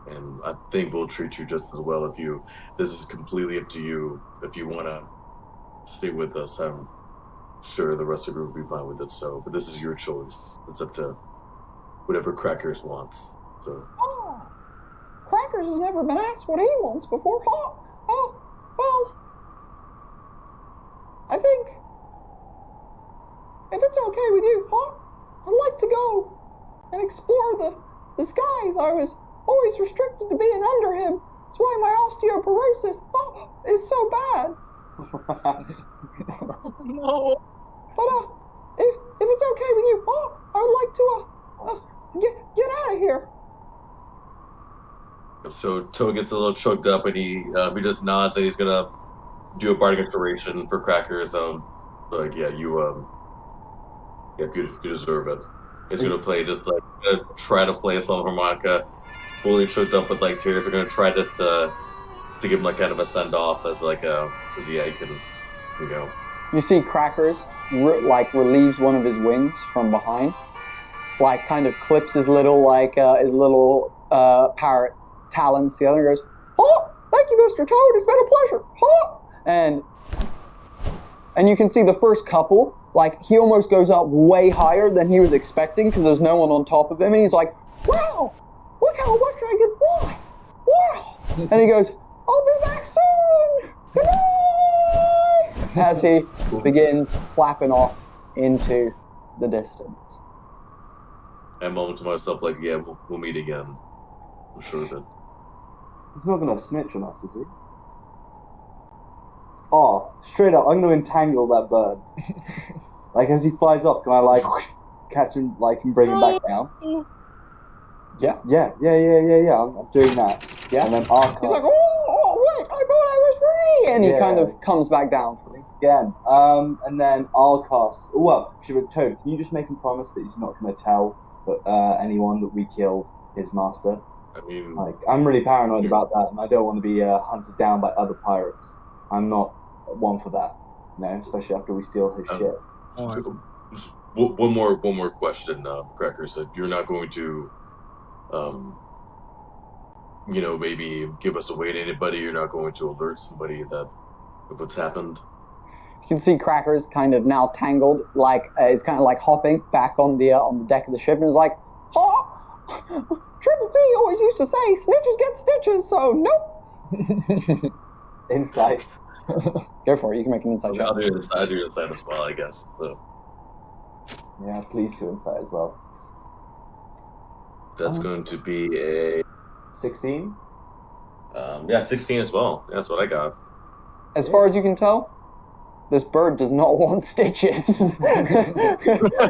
And I think we'll treat you just as well if you... This is completely up to you. If you want to stay with us, I'm sure the rest of the group will be fine with it, so... But this is your choice. It's up to whatever Crackers wants, so... Crackers has never been asked what he wants before. Well... I think... If it's okay with you, I'd like to go and explore the skies. I was always restricted to being under him. That's why my osteoporosis is so bad. No. But if it's okay with you, I would like to get out of here. So Toad gets a little choked up and he just nods and he's gonna do a bardic inspiration for Crackers. Like you deserve it. He's gonna play try to play a song harmonica, fully choked up with like tears. We're gonna try just to give him like kind of a send off as like he can, you know. You see Crackers relieves one of his wings from behind, like kind of clips his little parrot talons. The other goes, thank you, Mr. Toad. It's been a pleasure. And you can see the first couple, like he almost goes up way higher than he was expecting because there's no one on top of him, and he's like, wow, look how much I can fly. Wow. And he goes, I'll be back soon. Good night. As he begins flapping off into the distance. I mumbled to myself like, yeah, we'll meet again. I'm sure of it. He's not gonna snitch on us, is he? Oh, straight up, I'm gonna entangle that bird. Like as he flies up, can I catch him and bring him back down? Yeah. Yeah. I'm doing that. Yeah. And then I'll He's like, wait, I thought I was free, and he kind of comes back down again. And then I'll cast. Well, Toad, can you just make him promise that he's not gonna tell anyone that we killed his master? I mean, I'm really paranoid about that, and I don't want to be hunted down by other pirates. I'm not one for that, especially after we steal his ship. Just one more question, Cracker said. You're not going to, maybe give us away to anybody. You're not going to alert somebody of what's happened. You can see Crackers kind of now tangled, is kind of like hopping back on the deck of the ship, and is like, Triple P always used to say, snitches get stitches, so nope. Insight. Go for it. You can make an insight check. I'll do insight as well, I guess. So. Yeah, please do insight as well. That's going to be a 16. 16 as well. That's what I got. As far as you can tell, this bird does not want stitches,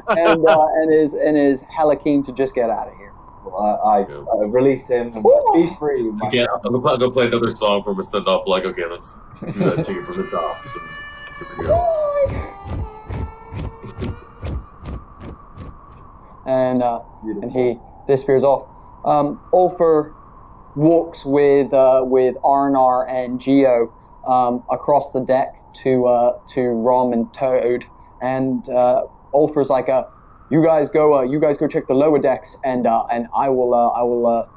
and is hella keen to just get out of here. Well, I release him and be free. Again, I'm gonna play another song from a send off. Like, okay, let's do that to you from the top. So, here we go. And he disappears off. Ulfr walks with Arnar and Geo across the deck to Rom and Toad, and Ulfr's like, you guys go check the lower decks, and I will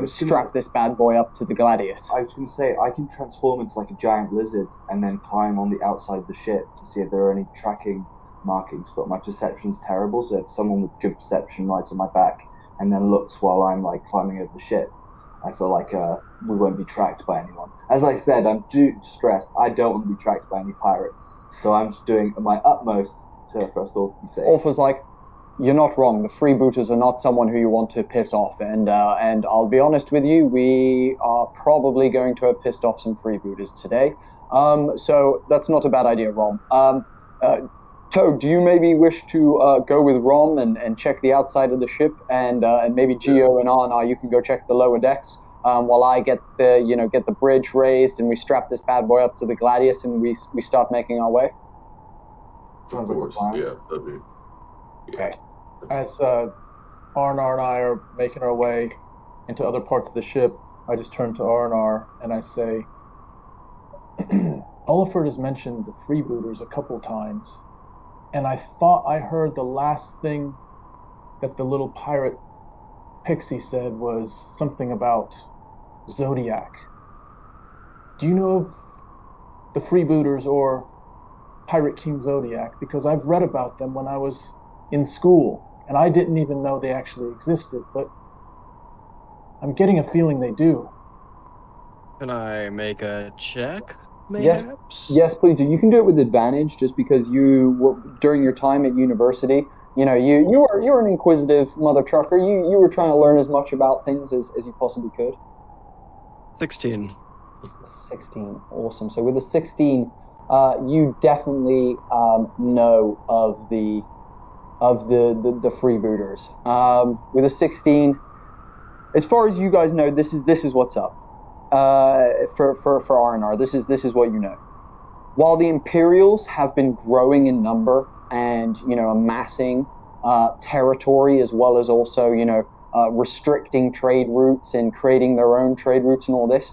strap this bad boy up to the Gladius. I was going to say, I can transform into like a giant lizard and then climb on the outside of the ship to see if there are any tracking markings, but my perception's terrible, so if someone with good perception rides on my back and then looks while I'm like climbing over the ship, I feel like we won't be tracked by anyone. As I said, I'm too stressed. I don't want to be tracked by any pirates, so I'm just doing my utmost to first off be safe. Ulfr's like, you're not wrong. The freebooters are not someone who you want to piss off, and I'll be honest with you, we are probably going to have pissed off some freebooters today. So that's not a bad idea, Rom. Toad, do you maybe wish to go with Rom and check the outside of the ship, and maybe Geo and Arnar, you can go check the lower decks, while I get the bridge raised and we strap this bad boy up to the Gladius and we start making our way. Of course, yeah, that'd be. Yeah. Okay. As Arnar and I are making our way into other parts of the ship, I just turn to Arnar and I say, Olafur has mentioned the freebooters a couple times, and I thought I heard the last thing that the little pirate pixie said was something about Zodiac. Do you know of the freebooters or Pirate King Zodiac? Because I've read about them when I was in school, and I didn't even know they actually existed, but I'm getting a feeling they do. Can I make a check, Yes. perhaps? Yes, please do. You can do it with advantage, just because during your time at university, you were an inquisitive mother trucker. You were trying to learn as much about things as you possibly could. 16. 16, awesome. So with a 16, you definitely know of the freebooters. With a 16, as far as you guys know, this is what's up. For Arnar, this is what you know. While the Imperials have been growing in number and amassing territory, as well as also restricting trade routes and creating their own trade routes and all this,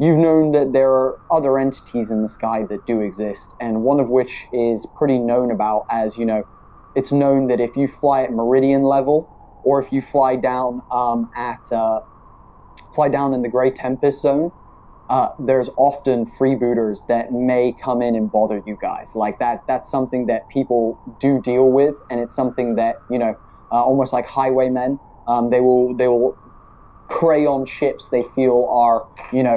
you've known that there are other entities in the sky that do exist, and one of which is pretty known about as, it's known that if you fly at meridian level, or if you fly down in the Grey Tempest zone, there's often freebooters that may come in and bother you guys. Like that's something that people do deal with, and it's something that, almost like highwaymen, they will prey on ships they feel are,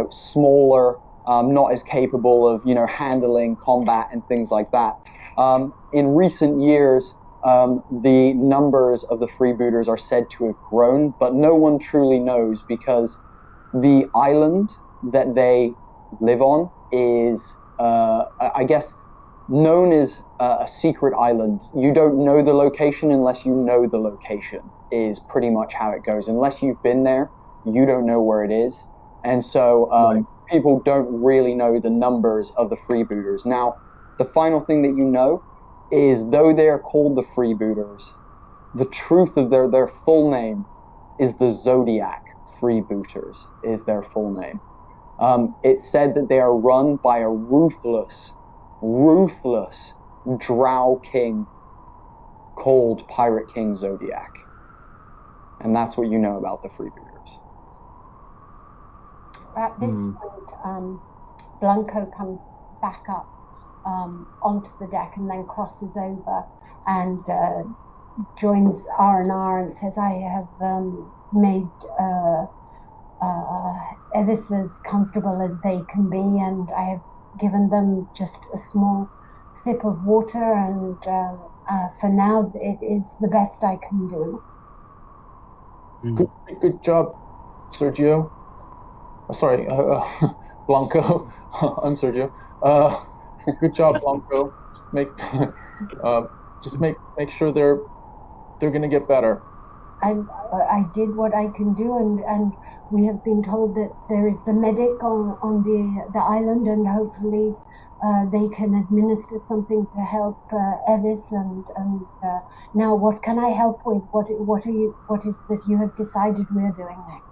smaller, not as capable of, handling combat and things like that. In recent years, the numbers of the freebooters are said to have grown, but no one truly knows, because the island that they live on is, I guess, known as a secret island. You don't know the location unless you know the location, is pretty much how it goes. Unless you've been there, you don't know where it is. And so people don't really know the numbers of the freebooters. Now, the final thing that you know is, though they are called the freebooters, the truth of their full name is the Zodiac Freebooters is their full name. It's said that they are run by a ruthless drow king called Pirate King Zodiac. And that's what you know about the freebooters. At this point, Blanco comes back up onto the deck and then crosses over and joins R&R and says, I have made this as comfortable as they can be, and I have given them just a small sip of water, and for now it is the best I can do. Good job, Sergio. Sorry, Blanco. I'm Sergio. Good job, Blanco. make make sure they're going to get better. I did what I can do, and we have been told that there is the medic on the island, and hopefully they can administer something to help Evis. And now, what can I help with? What is that you have decided we are doing next?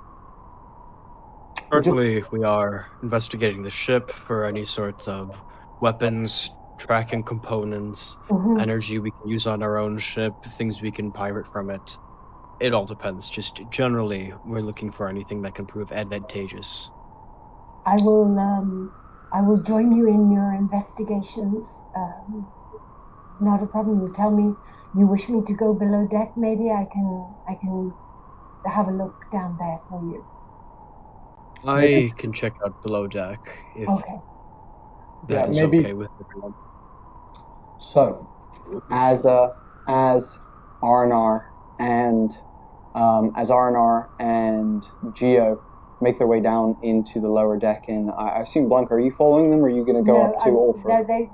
Currently, we are investigating the ship for any sorts of weapons, tracking components, energy we can use on our own ship, things we can pirate from it. It all depends. Just generally, we're looking for anything that can prove advantageous. I will join you in your investigations. Not a problem. You tell me you wish me to go below deck. Maybe I can have a look down there for you. I can check out below deck if that is okay with everyone. So, as R&R and Geo make their way down into the lower deck, and I assume, Blanca, are you following them, or are you going to go up to Ulfred? No, they're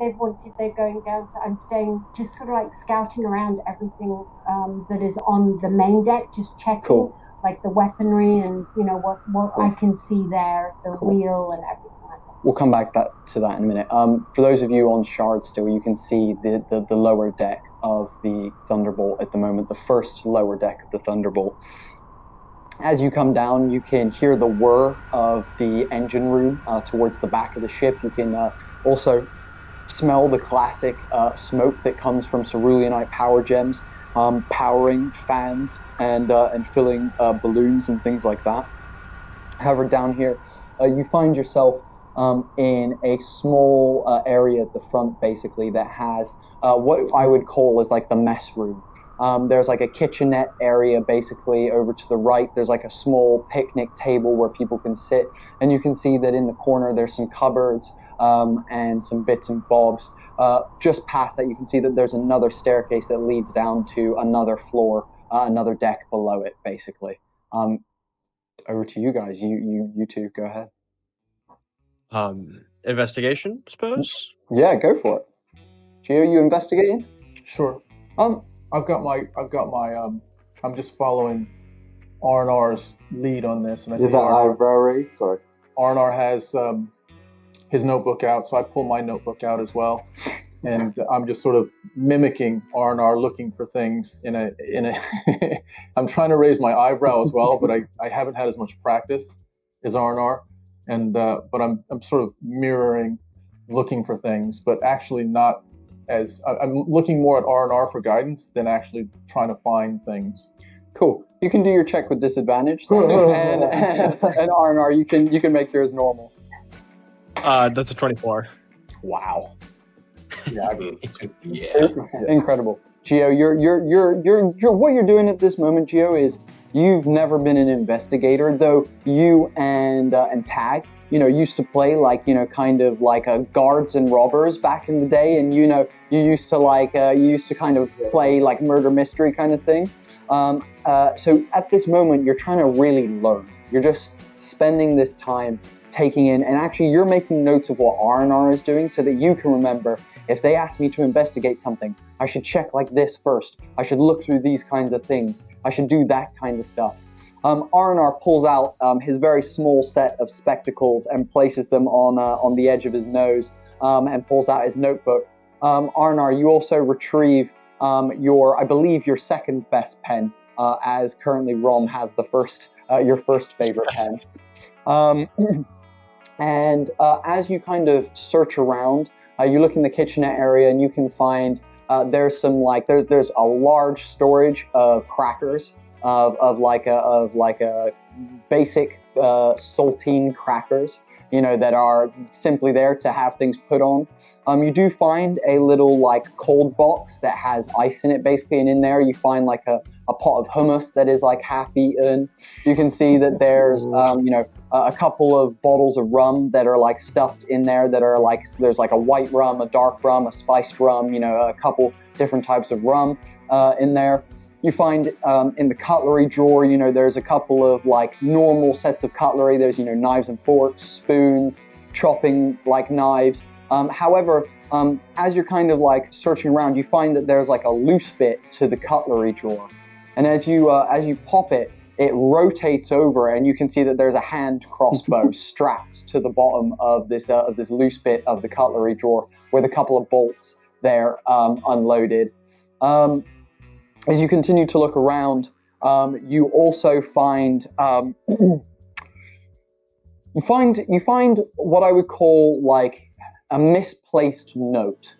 going down, so I'm staying, just sort of like scouting around everything that is on the main deck, just checking, like the weaponry and, what I can see there, the wheel and everything like that. We'll come back to that in a minute. For those of you on Shard still, you can see the lower deck of the Thunderbolt at the moment, the first lower deck of the Thunderbolt. As you come down, you can hear the whir of the engine room towards the back of the ship. You can also smell the classic smoke that comes from ceruleanite power gems, powering fans and filling balloons and things like that. However, down here, you find yourself in a small area at the front, basically, that has what I would call is like the mess room. There's like a kitchenette area basically over to the right. There's like a small picnic table where people can sit, and you can see that in the corner there's some cupboards and some bits and bobs. Just past that, you can see that there's another staircase that leads down to another floor, another deck below it, basically. Over to you guys. You two, go ahead. Investigation, suppose? Yeah, go for it. Gio, you investigating? Sure. I've got my I'm just following R&R's lead on this, and I see sorry. R&R has his notebook out, so I pull my notebook out as well, and I'm just sort of mimicking R&R, looking for things in a I'm trying to raise my eyebrow as well, but I haven't had as much practice as R&R, and but I'm sort of mirroring, looking for things, but actually not. As I'm looking more at R&R for guidance than actually trying to find things. Cool. You can do your check with disadvantage, and R&R, you can make yours normal. That's a 24. Wow. Yeah. Incredible. Gio, you're what you're doing at this moment, Gio, is you've never been an investigator, though you and Tag, used to play kind of like guards and robbers back in the day, and you used to kind of play like murder mystery kind of thing. So at this moment, you're trying to really learn. You're just spending this time taking in, and actually you're making notes of what R&R is doing so that you can remember, if they ask me to investigate something, I should check like this first. I should look through these kinds of things. I should do that kind of stuff. R&R pulls out his very small set of spectacles and places them on the edge of his nose, and pulls out his notebook. R&R, you also retrieve I believe your second best pen, as currently Rom has your first favorite pen. And as you kind of search around, you look in the kitchenette area, and you can find there's a large storage of crackers. Of a basic saltine crackers, that are simply there to have things put on. You do find a little cold box that has ice in it, basically, and in there you find a pot of hummus that is half eaten. You can see that there's a couple of bottles of rum that are stuffed in there, that are there's a white rum, a dark rum, a spiced rum, a couple different types of rum in there. You find in the cutlery drawer, there's a couple of normal sets of cutlery. There's, knives and forks, spoons, chopping knives. However, as you're kind of like searching around, you find that there's like a loose bit to the cutlery drawer, and as you pop it, it rotates over, and you can see that there's a hand crossbow strapped to the bottom of this loose bit of the cutlery drawer, with a couple of bolts there unloaded. As you continue to look around, you also find you find what I would call like a misplaced note,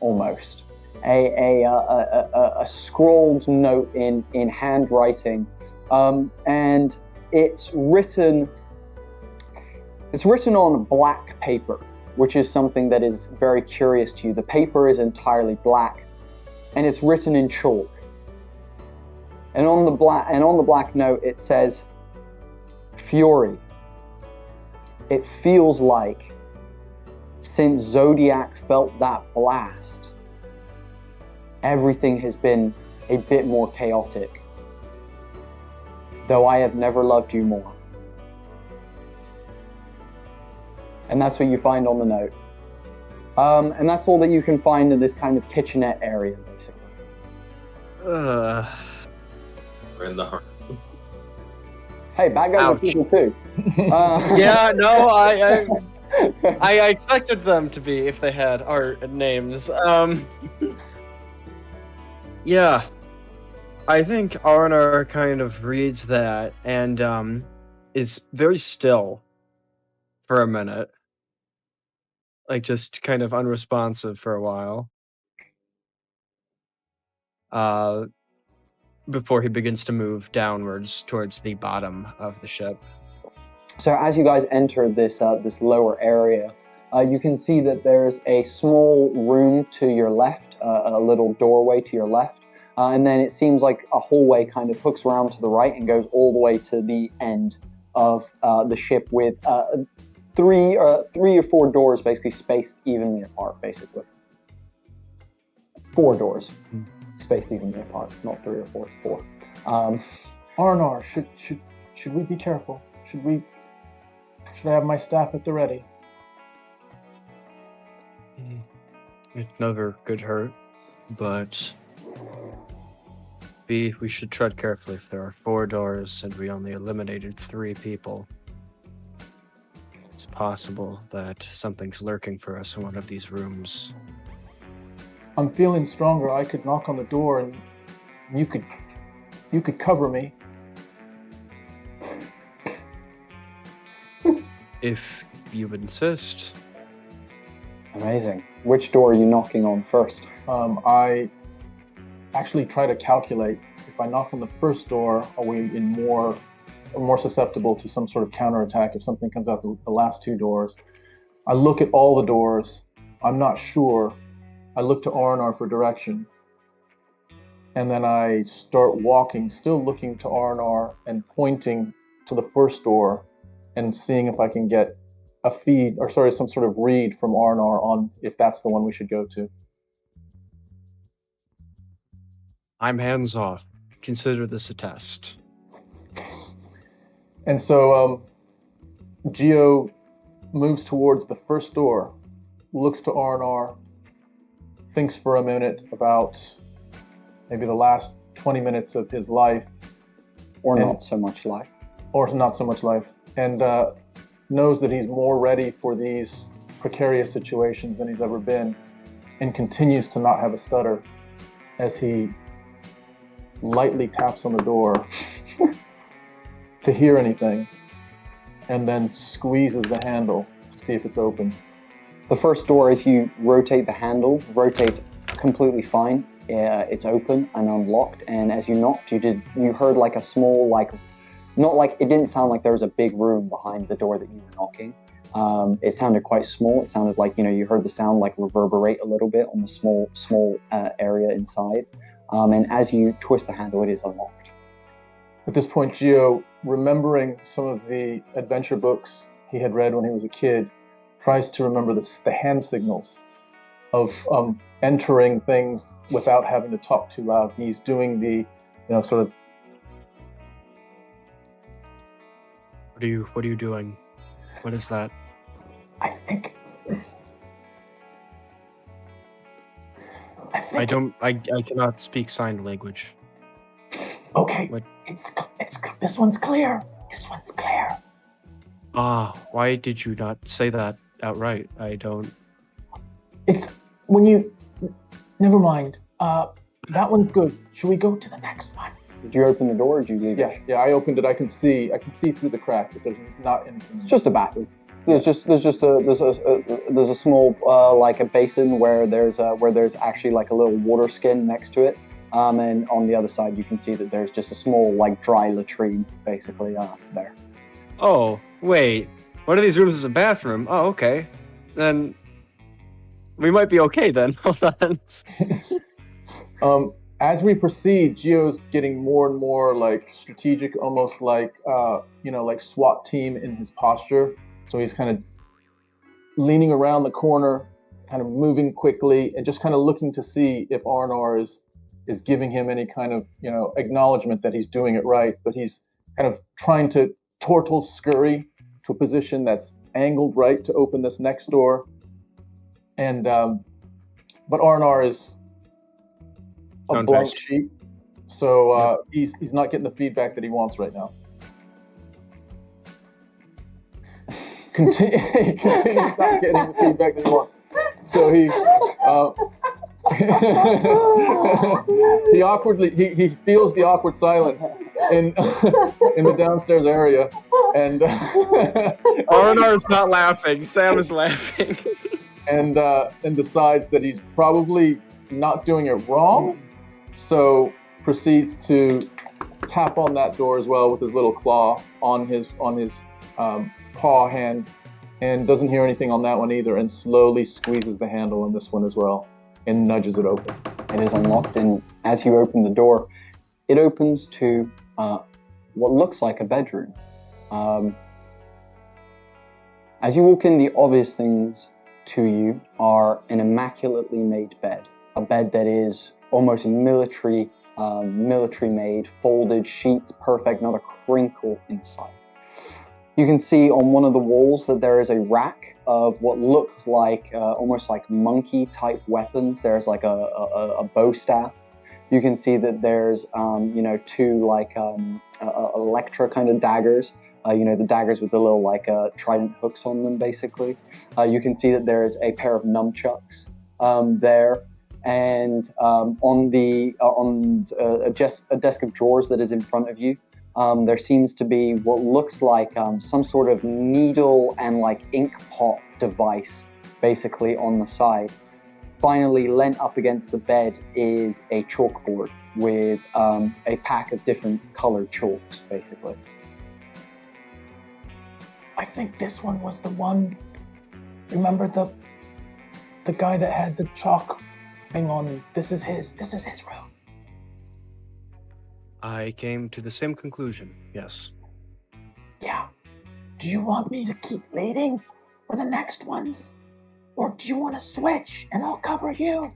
almost a scrawled note in handwriting, and it's written on black paper, which is something that is very curious to you. The paper is entirely black, and it's written in chalk. And on the black note it says, "Fury. It feels like since Zodiac felt that blast, everything has been a bit more chaotic. Though I have never loved you more." And that's what you find on the note. And that's all that you can find in this kind of kitchenette area, basically. We're in the heart. Hey, bad guys are people too. Yeah, no, I expected them to be if they had art names. Yeah, I think Arnar kind of reads that and is very still for a minute, like just kind of unresponsive for a while. Before he begins to move downwards towards the bottom of the ship. So as you guys enter this lower area, you can see that there's a small room to your left, a little doorway to your left, and then it seems like a hallway kind of hooks around to the right and goes all the way to the end of the ship, with three or four doors basically spaced evenly apart, basically. 4 doors. Spaced evenly apart, not 3 or 4, 4. Arnar, should we be careful? Should I have my staff at the ready? It never could hurt, but we should tread carefully if there are 4 doors and we only eliminated 3 people. It's possible that something's lurking for us in one of these rooms. I'm feeling stronger. I could knock on the door and you could cover me. If you insist. Amazing. Which door are you knocking on first? I actually try to calculate. If I knock on the first door, are we more susceptible to some sort of counterattack if something comes out the last 2 doors? I look at all the doors. I'm not sure. I look to Arnar for direction, and then I start walking, still looking to Arnar and pointing to the first door and seeing if I can get some sort of read from Arnar on if that's the one we should go to. I'm hands off. Consider this a test. And so Geo moves towards the first door, looks to Arnar, thinks for a minute about maybe the last 20 minutes of his life. Or not so much life. And knows that he's more ready for these precarious situations than he's ever been, and continues to not have a stutter as he lightly taps on the door to hear anything, and then squeezes the handle to see if it's open. The first door, as you rotate the handle, rotates completely fine. It's open and unlocked, and as you knocked, you heard like a small, it didn't sound like there was a big room behind the door that you were knocking. It sounded quite small. It sounded like, you heard the sound like reverberate a little bit on the small area inside. And as you twist the handle, it is unlocked. At this point, Geo, remembering some of the adventure books he had read when he was a kid, tries to remember the hand signals of entering things without having to talk too loud. He's doing the, sort of. What are you doing? What is that? I think I cannot speak sign language. Okay, What? this one's clear. This one's clear. Why did you not say that outright? I don't... It's when you... Never mind. That one's good. Should we go to the next one? Did you open the door or did you leave it? Yeah, I opened it. I can see through the crack, but there's not anything. It's just a bathroom. There's a small like a basin where there's actually like a little water skin next to it, and on the other side you can see that there's just a small like dry latrine basically there. Oh, wait. One of these rooms is a bathroom. Oh, okay. Then we might be okay then. Hold on. As we proceed, Gio's getting more and more like strategic, almost like like SWAT team in his posture. So he's kind of leaning around the corner, kind of moving quickly, and just kind of looking to see if Arnar is giving him any kind of acknowledgement that he's doing it right. But he's kind of trying to torrential scurry to a position that's angled right to open this next door. And but Arnar is a blank sheet, so he's not getting the feedback that he wants right now. Continues not getting the feedback that he wants. So he feels the awkward silence in the downstairs area, and Arnar is not laughing. Sam is laughing, and decides that he's probably not doing it wrong. So proceeds to tap on that door as well with his little claw on his paw hand, and doesn't hear anything on that one either, and slowly squeezes the handle on this one as well and nudges it open. It is unlocked, and as you open the door, it opens to what looks like a bedroom. As you walk in, the obvious things to you are an immaculately made bed, a bed that is almost military made, folded sheets, perfect, not a crinkle inside. You can see on one of the walls that there is a rack of what looks like almost like monkey type weapons. There's like a bow staff. You can see that there's two like Electra kind of daggers. The daggers with the little like trident hooks on them, basically. You can see that there is a pair of nunchucks there. And on a desk of drawers that is in front of you, there seems to be what looks like some sort of needle and like ink pot device, basically on the side. Finally, leant up against the bed is a chalkboard with a pack of different colored chalks, basically. I think this one was the one. Remember the guy that had the chalk thing on? This is his room. I came to the same conclusion, yes. Yeah. Do you want me to keep leading for the next ones? Or do you want to switch and I'll cover you?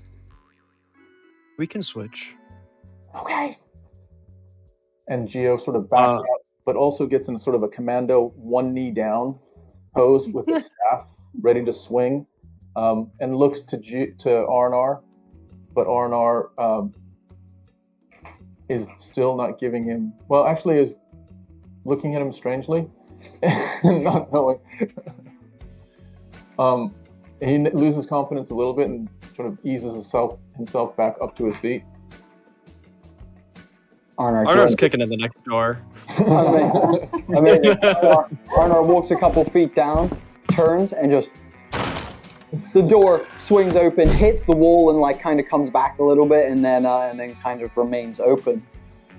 We can switch. Okay. And Gio sort of backs out, but also gets in sort of a commando one knee down pose with the staff ready to swing, and looks to Arnar, but Arnar is still not giving him, well, actually is looking at him strangely and not knowing. He loses confidence a little bit and sort of eases himself back up to his feet. Arnar's kicking in the next door. Arnar walks a couple feet down, turns, and just the door swings open, hits the wall, and like kind of comes back a little bit, and then kind of remains open.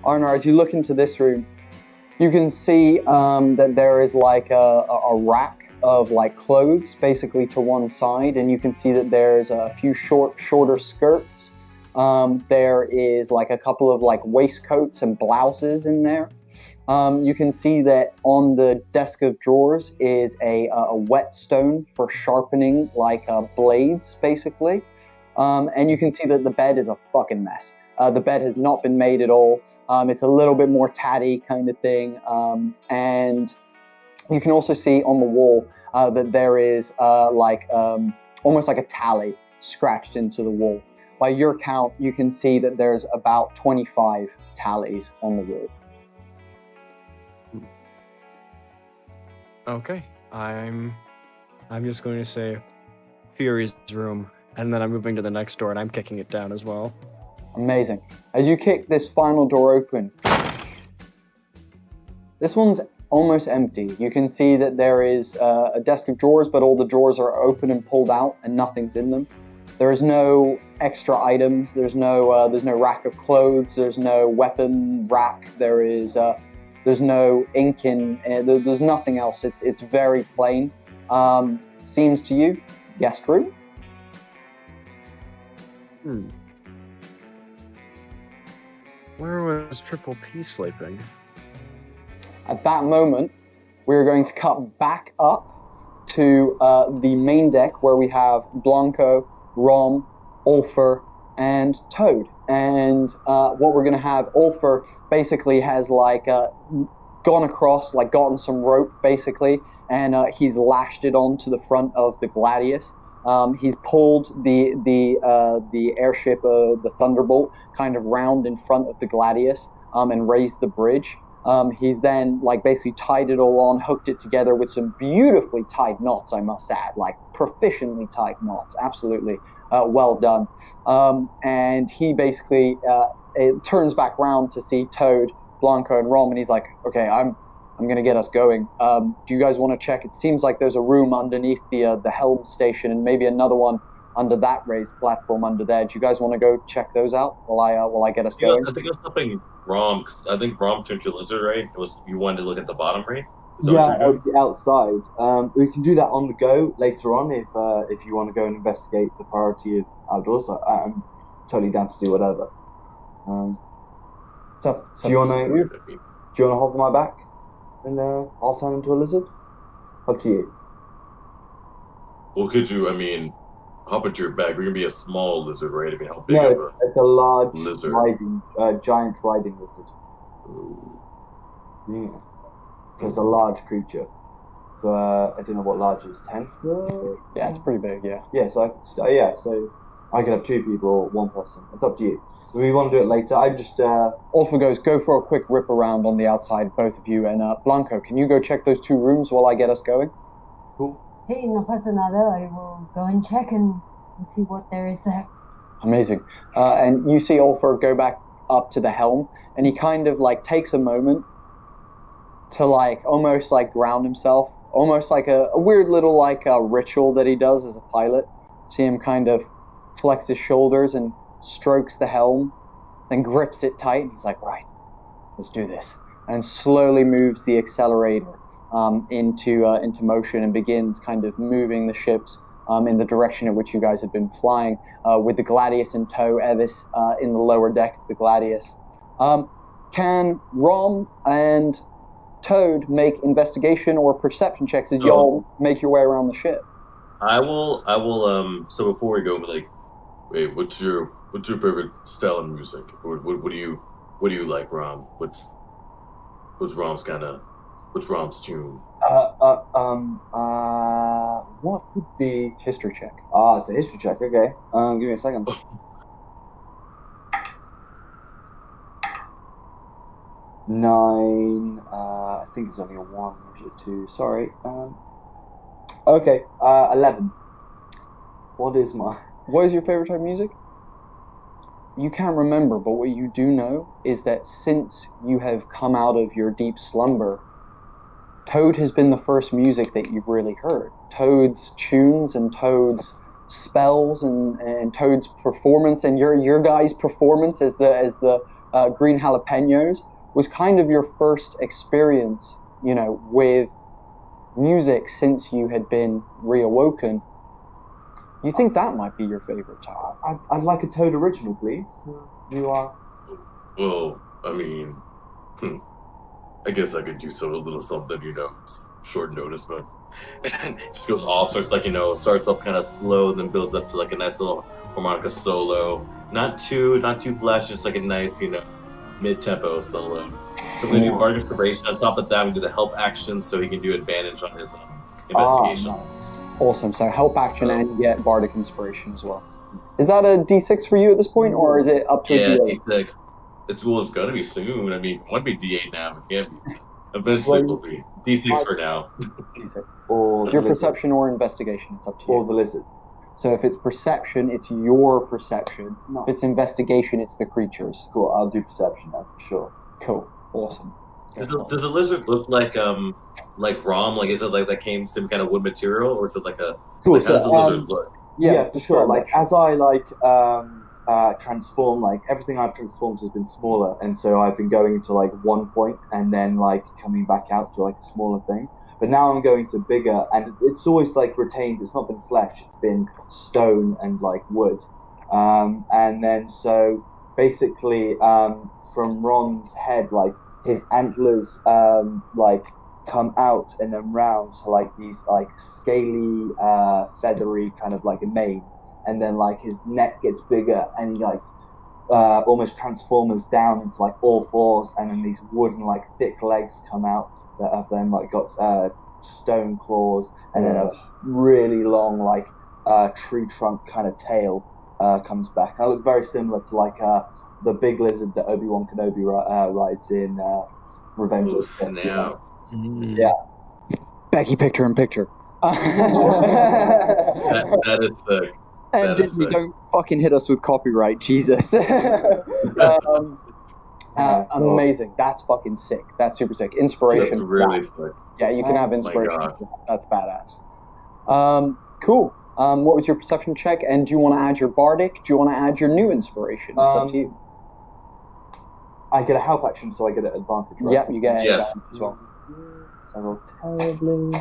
Arnar, as you look into this room, you can see that there is like a rack of like clothes, basically to one side, and you can see that there's a few shorter skirts. There is like a couple of like waistcoats and blouses in there. You can see that on the desk of drawers is a whetstone for sharpening like blades, basically. And you can see that the bed is a fucking mess. The bed has not been made at all. It's a little bit more tatty kind of thing. And you can also see on the wall that there is almost like a tally scratched into the wall. by your count, you can see that there's about 25 tallies on the wall. Okay, I'm just going to say Fury's room, and then I'm moving to the next door, and I'm kicking it down as well. Amazing. As you kick this final door open, this one's almost empty. You can see that there is a desk of drawers, but all the drawers are open and pulled out, and nothing's in them. There is no extra items. There's no rack of clothes. There's no weapon rack. There's no ink in. There's nothing else. It's very plain. Seems to you, guest room. Where was Triple P sleeping? At that moment, we're going to cut back up to the main deck where we have Blanco, Rom, Ulfer, and Toad. And what we're going to have, Ulfer basically has gone across, gotten some rope basically, and he's lashed it onto the front of the Gladius. He's pulled the airship, the Thunderbolt, kind of round in front of the Gladius and raised the bridge. He's then basically tied it all on, hooked it together with some beautifully tied knots, I must add, proficiently tied knots, absolutely well done. And he basically it turns back around to see Toad, Blanco, and Rom, and he's like, okay, I'm going to get us going. Do you guys want to check? It seems like there's a room underneath the helm station and maybe another one under that raised platform under there. Do you guys want to go check those out while I get us going? I think I was stopping Rom, because I think Rom turned to a lizard, right? You wanted to look at the bottom, right? Outside. We can do that on the go later on if you want to go and investigate the priority of outdoors. I'm totally down to do whatever. Do you want to hold my back and I'll turn into a lizard? Up to you. Well, could you? Hop at your back. We're gonna be a small lizard, right? How big No, it's a large lizard? Giant riding lizard. Ooh. Yeah. It's a large creature. So I don't know what large is. 10 foot? Yeah, it's pretty big. Yeah. Yeah. So I could have 2 people or 1 person. It's up to you. If we want to do it later, I'm just. Ulfa goes, go for a quick rip around on the outside, both of you, and Blanco, can you go check those 2 rooms while I get us going? Cool. Sí, no pasa nada. I will go and check and see what there is there. Amazing. And you see Ulfer go back up to the helm, and he kind of takes a moment to almost ground himself, almost like a weird little ritual that he does as a pilot. See him kind of flex his shoulders and strokes the helm, then grips it tight, and he's like, right, let's do this, and slowly moves the accelerator into motion and begins kind of moving the ships in the direction in which you guys have been flying, with the Gladius in tow, Evis in the lower deck of the Gladius. Can Rom and Toad make investigation or perception checks as y'all make your way around the ship? I will. So before we go, wait, what's your favorite style of music? What do you like, Rom? What's Rom's tune? What would be history check? It's a history check. Okay. Give me a second. Nine. I think it's only a 1 or 2. Sorry. Okay. 11. What is your favorite type of music? You can't remember, but what you do know is that since you have come out of your deep slumber, Toad has been the first music that you've really heard. Toad's tunes and Toad's spells and Toad's performance and your guys' performance as the Green Jalapenos was kind of your first experience, with music since you had been reawoken. You think that might be your favorite type? I'd like a Toad original, please. You are. Well, I guess I could do a little something, it's short notice, but it just goes off, starts off kind of slow, then builds up to a nice little harmonica solo. Not too flash, just a nice, mid-tempo solo. So we do bardic inspiration. On top of that, we do the help action, so he can do advantage on his investigation. Nice. Awesome. So help action and you get bardic inspiration as well. Is that a D6 for you at this point, or is it up to a Yeah, D8? D6. It's gonna be soon. I mean, it want to be D8 now, it can't be. Eventually it will be. D6 for now. D6. Or Your the perception lizards. or investigation, it's up to you. Or the lizard. So if it's perception, it's your perception. No. If it's investigation, it's the creature's. Cool, I'll do perception now, for sure. Cool. Awesome. Does the lizard look like Rom? Like, is it like that came some kind of wood material, or is it like a Cool, like, how does the lizard look? Yeah, for sure. Like, as I transform, like everything I've transformed has been smaller, and so I've been going to like one point and then like coming back out to like a smaller thing. But now I'm going to bigger, and it's always like retained. It's not been flesh; it's been stone and like wood. And then so basically, from Ron's head, like his antlers like come out and then round to like these like scaly, feathery kind of like a mane. And then like his neck gets bigger, and he like almost transforms down into like all fours, and then these wooden like thick legs come out that have then like got stone claws, and then a really long like tree trunk kind of tail comes back. I look very similar to like the big lizard that Obi-Wan Kenobi rides in Revenge of the Sith. Snap. Yeah. Becky, picture in picture. That is sick. And That is Disney, sick. don't fucking hit us with copyright, Jesus. Amazing. That's fucking sick. That's super sick. Inspiration. That's really sick. Yeah, you can have my inspiration. God. That's badass. Cool. What was your perception check? And do you want to add your bardic? Do you want to add your new inspiration? It's up to you. I get a help action, so I get an advantage, right? Yep, you get it Yes. as well. So I roll terribly.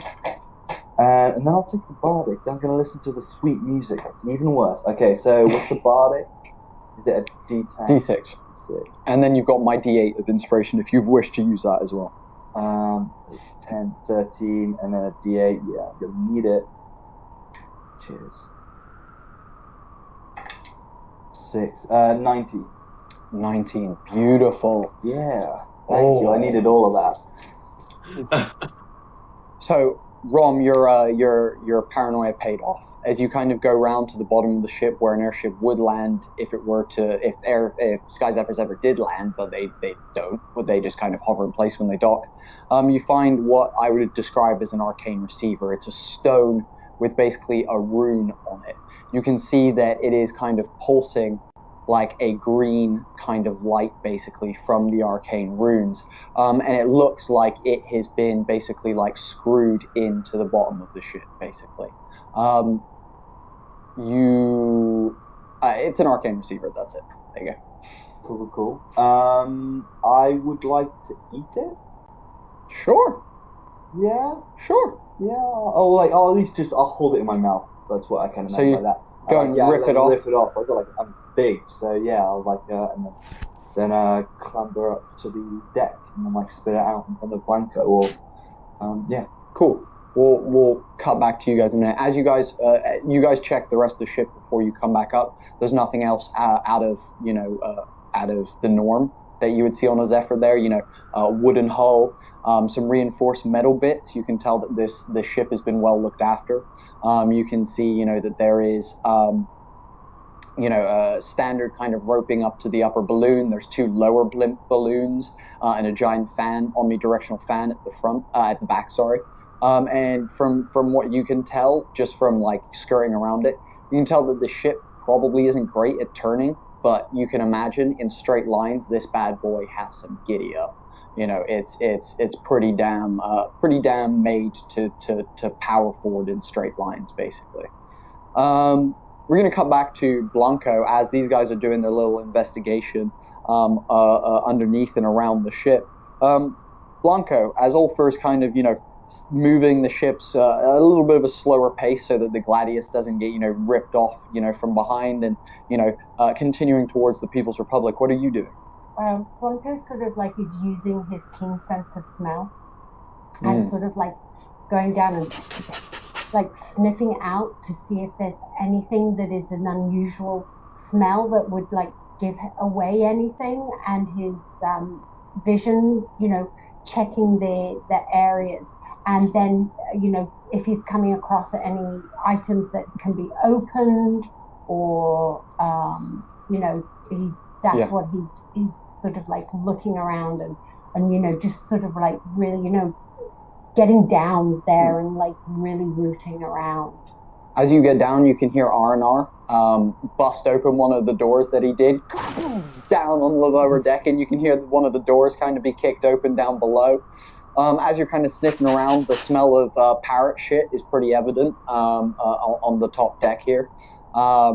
And then I'll take the bardic. I'm going to listen to the sweet music. That's even worse. Okay, so with the bardic, is it a D10? D6. And then you've got my D8 of inspiration if you wish to use that as well. 10, 13, and then a D8. Yeah, I'm going to need it. Cheers. 6. 19. 19. Beautiful. Yeah. Thank you. I needed all of that. So, Rom, your paranoia paid off. As you kind of go round to the bottom of the ship where an airship would land if Sky Zephyrs ever did land, but they don't, but they just kind of hover in place when they dock. You find what I would describe as an arcane receiver. It's a stone with basically a rune on it. You can see that it is kind of pulsing like a green kind of light basically from the arcane runes. And it looks like it has been basically like screwed into the bottom of the ship basically. It's an arcane receiver, that's it. There you go. Cool. I would like to eat it. Sure. Yeah. Sure. Yeah. I'll at least I'll hold it in my mouth. That's what I kind of So meant you by that. go and rip it off? Rip it off. I got I'm big, so yeah. I'll and then clamber up to the deck and then spit it out in front of Blanco. Or yeah. Cool. We'll cut back to you guys in a minute. As you guys check the rest of the ship before you come back up. There's nothing else out of the norm that you would see on a Zephyr there. Wooden hull, some reinforced metal bits. You can tell that this ship has been well looked after. You can see that there is a standard kind of roping up to the upper balloon. There's 2 lower blimp balloons and a giant fan, omnidirectional fan at the back. And from what you can tell, just from skirting around it, you can tell that the ship probably isn't great at turning, but you can imagine in straight lines, this bad boy has some giddy up. It's pretty damn made to power forward in straight lines, basically. We're going to cut back to Blanco as these guys are doing their little investigation underneath and around the ship. Blanco, as Ulfur's kind of, moving the ships a little bit of a slower pace so that the Gladius doesn't get, ripped off, from behind and, continuing towards the People's Republic. What are you doing? Blanco sort of is using his keen sense of smell and sort of going down and sniffing out to see if there's anything that is an unusual smell that would give away anything, and his vision, checking the areas. And then, if he's coming across any items that can be opened or that's what he's sort of like looking around and just sort of like really getting down there and like really rooting around. As you get down, you can hear R&R bust open one of the doors that he did down on the lower deck, and you can hear one of the doors kind of be kicked open down below. As you're kind of sniffing around, the smell of parrot shit is pretty evident on the top deck here. As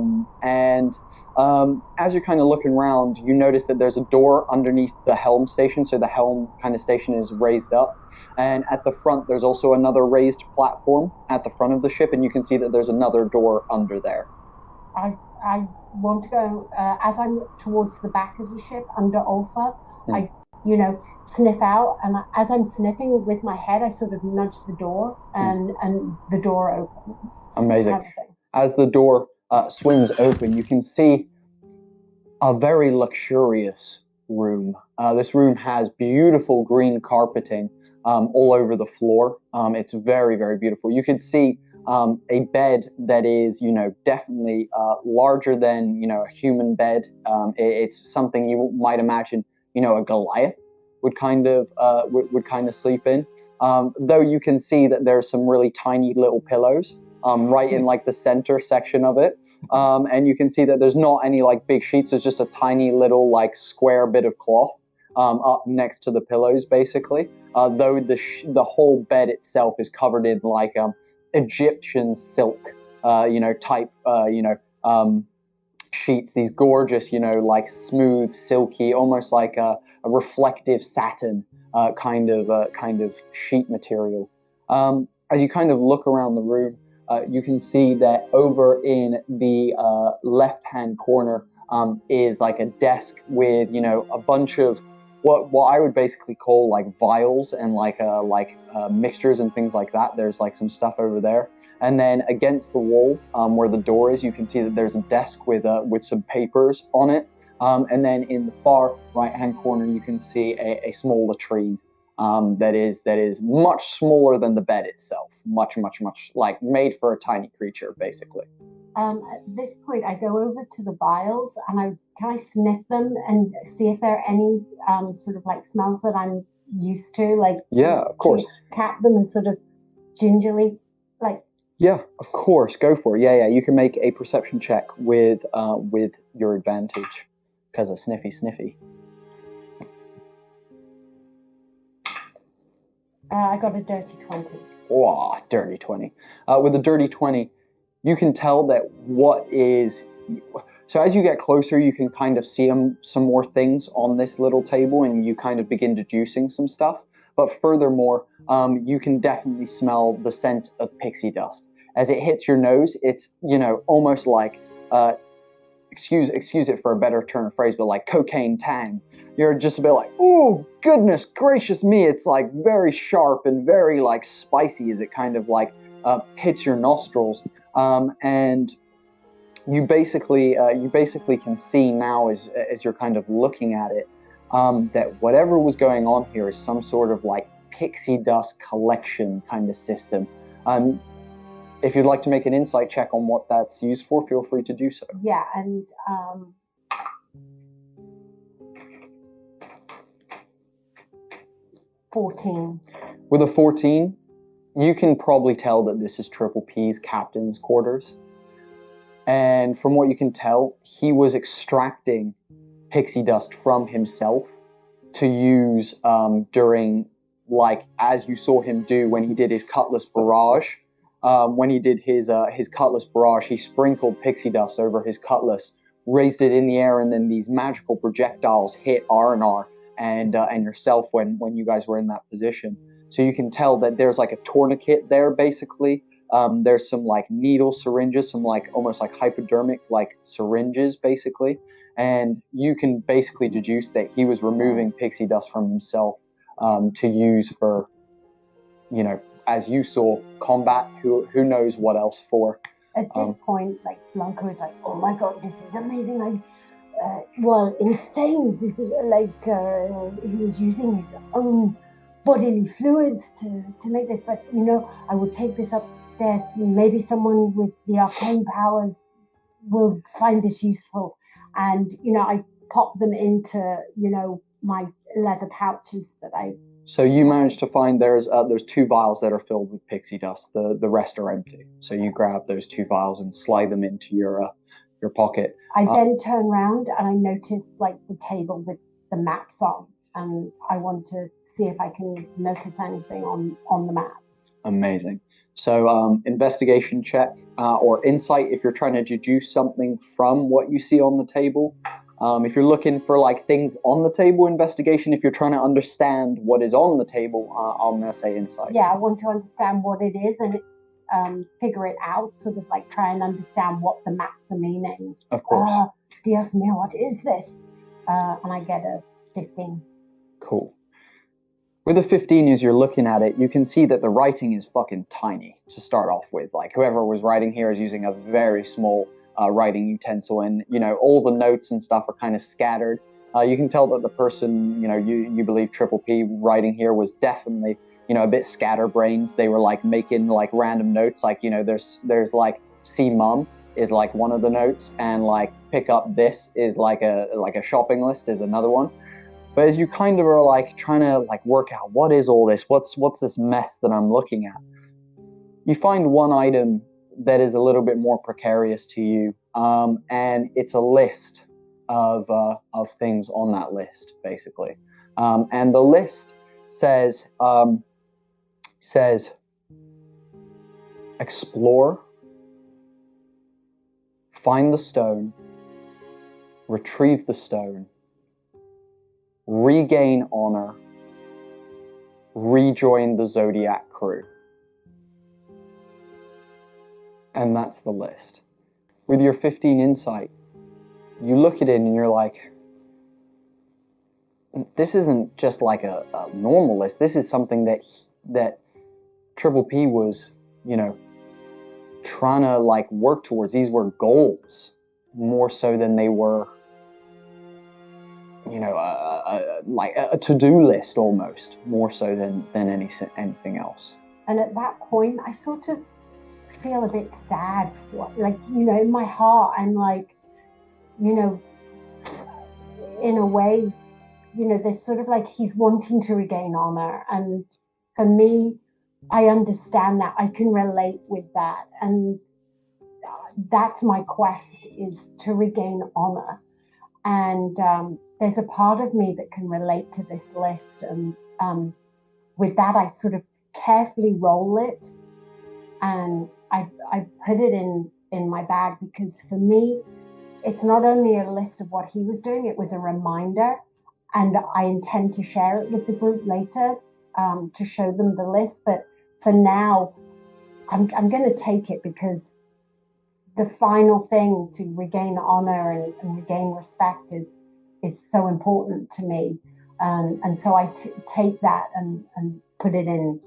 you're kind of looking around, you notice that there's a door underneath the helm station, so the helm kind of station is raised up. And at the front, there's also another raised platform at the front of the ship, and you can see that there's another door under there. I want to go, as I'm towards the back of the ship, under Ulfa, I sniff out, and as I'm sniffing with my head, I sort of nudge the door, and the door opens. Amazing. As the door swings open, you can see a very luxurious room. This room has beautiful green carpeting all over the floor. It's very, very beautiful. You can see a bed that is, definitely larger than, a human bed. It's something you might imagine, a Goliath would kind of sleep in. Though you can see that there's some really tiny little pillows right in like the center section of it. And you can see that there's not any like big sheets. There's just a tiny little like square bit of cloth up next to the pillows, basically. Though the whole bed itself is covered in like Egyptian silk, type, sheets. These gorgeous, like smooth, silky, almost like a reflective satin kind of sheet material. As you kind of look around the room, you can see that over in the left-hand corner is like a desk with, a bunch of what I would basically call like vials and like mixtures and things like that. There's like some stuff over there. And then against the wall where the door is, you can see that there's a desk with some papers on it. And then in the far right-hand corner, you can see a small latrine that is much smaller than the bed itself. Much, like made for a tiny creature, basically. At this point, I go over to the vials and can I sniff them and see if there are any sort of like smells that I'm used to, like yeah, of course. Cap them and sort of gingerly, like. Yeah, of course, go for it. Yeah. You can make a perception check with your advantage because of sniffy. I got a dirty 20. Wow, dirty 20. With a dirty 20, you can tell that so as you get closer, you can kind of see some more things on this little table, and you kind of begin deducing some stuff. But furthermore, you can definitely smell the scent of pixie dust. As it hits your nose, it's, almost like, excuse it for a better turn of phrase, but like cocaine tang. You're just a bit like, oh, goodness gracious me. It's like very sharp and very like spicy as it kind of like hits your nostrils. And you basically can see now as you're kind of looking at it, that whatever was going on here is some sort of like pixie dust collection kind of system. If you'd like to make an insight check on what that's used for, feel free to do so. Yeah, and 14. With a 14, you can probably tell that this is Triple P's captain's quarters. And from what you can tell, he was extracting pixie dust from himself to use during, like, as you saw him do when he did his cutlass barrage. When he did his cutlass barrage, he sprinkled pixie dust over his cutlass, raised it in the air, and then these magical projectiles hit R&R and yourself when you guys were in that position. So you can tell that there's like a tourniquet there, basically. There's some like needle syringes, some like almost like hypodermic like syringes, basically. And you can basically deduce that he was removing pixie dust from himself to use for, as you saw, combat. Who knows what else for? At this point, like Blanco is like, "Oh my god, this is amazing!" Like, insane. This is like he was using his own bodily fluids to make this. But I will take this upstairs. Maybe someone with the arcane powers will find this useful. And, I pop them into, my leather pouches that I... So you managed to find there's 2 vials that are filled with pixie dust. The rest are empty. So you grab those 2 vials and slide them into your pocket. I then turn around and I notice the table with the maps on, and I want to see if I can notice anything on the maps. Amazing. So investigation check or insight if you're trying to deduce something from what you see on the table. If you're looking for things on the table, investigation. If you're trying to understand what is on the table, I'm going to say insight. Yeah, I want to understand what it is and figure it out, sort of try and understand what the maps are meaning. Of course. Dios mío, what is this? And I get a 15. Cool. With a 15, as you're looking at it, you can see that the writing is fucking tiny to start off with. Whoever was writing here is using a very small writing utensil, and all the notes and stuff are kind of scattered. You can tell that the person you believe Triple P writing here was definitely a bit scatterbrained. They were making random notes, there's see mum is one of the notes, and pick up this is a shopping list is another one. But as you kind of are trying to work out what is all this, what's this mess that I'm looking at, you find one item that is a little bit more precarious to you, and it's a list of things on that list, basically. And the list says explore, find the stone, retrieve the stone, regain honor, rejoin the Zodiac crew. And that's the list. With your 15 insight, you look at it and you're like, this isn't just a normal list. This is something that Triple P was, trying to work towards. These were goals more so than they were, a to-do list almost, more so than anything else. And at that point, I sort of feel a bit sad for, in my heart, I'm in a way, there's sort of he's wanting to regain honor. And for me, I understand that. I can relate with that. And that's my quest, is to regain honor. And there's a part of me that can relate to this list. And with that, I sort of carefully roll it. And I put it in my bag, because for me, it's not only a list of what he was doing, it was a reminder. And I intend to share it with the group later, to show them the list. But for now, I'm going to take it, because the final thing to regain honor and regain respect is so important to me. And so I take that and put it in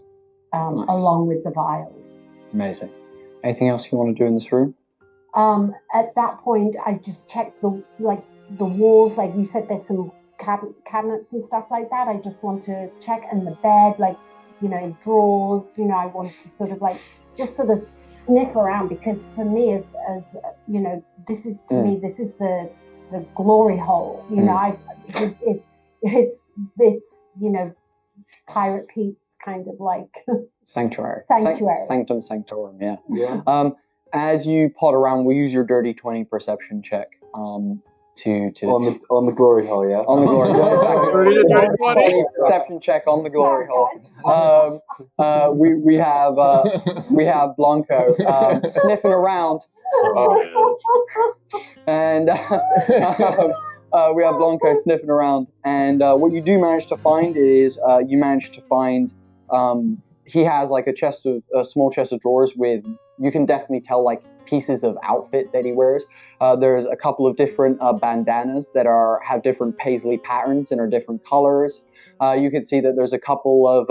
Nice. Along with the vials. Amazing. Anything else you want to do in this room? At that point, I just checked the walls. Like you said, there's some cabinets and stuff like that. I just want to check, and the bed, drawers. I want to sort of sniff around, because for me, as this is to me, this is the glory hole. It's Pirate Pete's kind of Sanctuary. Sanctuary. Sanctum Sanctorum, yeah. Yeah. As you pot around, we'll use your dirty 20 perception check on the glory hole, yeah. On the glory hole. Dirty 20. Perception check on the glory hole. We have Blanco sniffing around, and we have Blanco sniffing around. And what you do manage to find is he has a small chest of drawers with, you can definitely tell pieces of outfit that he wears. There's a couple of different bandanas that have different paisley patterns and are different colors. You can see that there's a couple of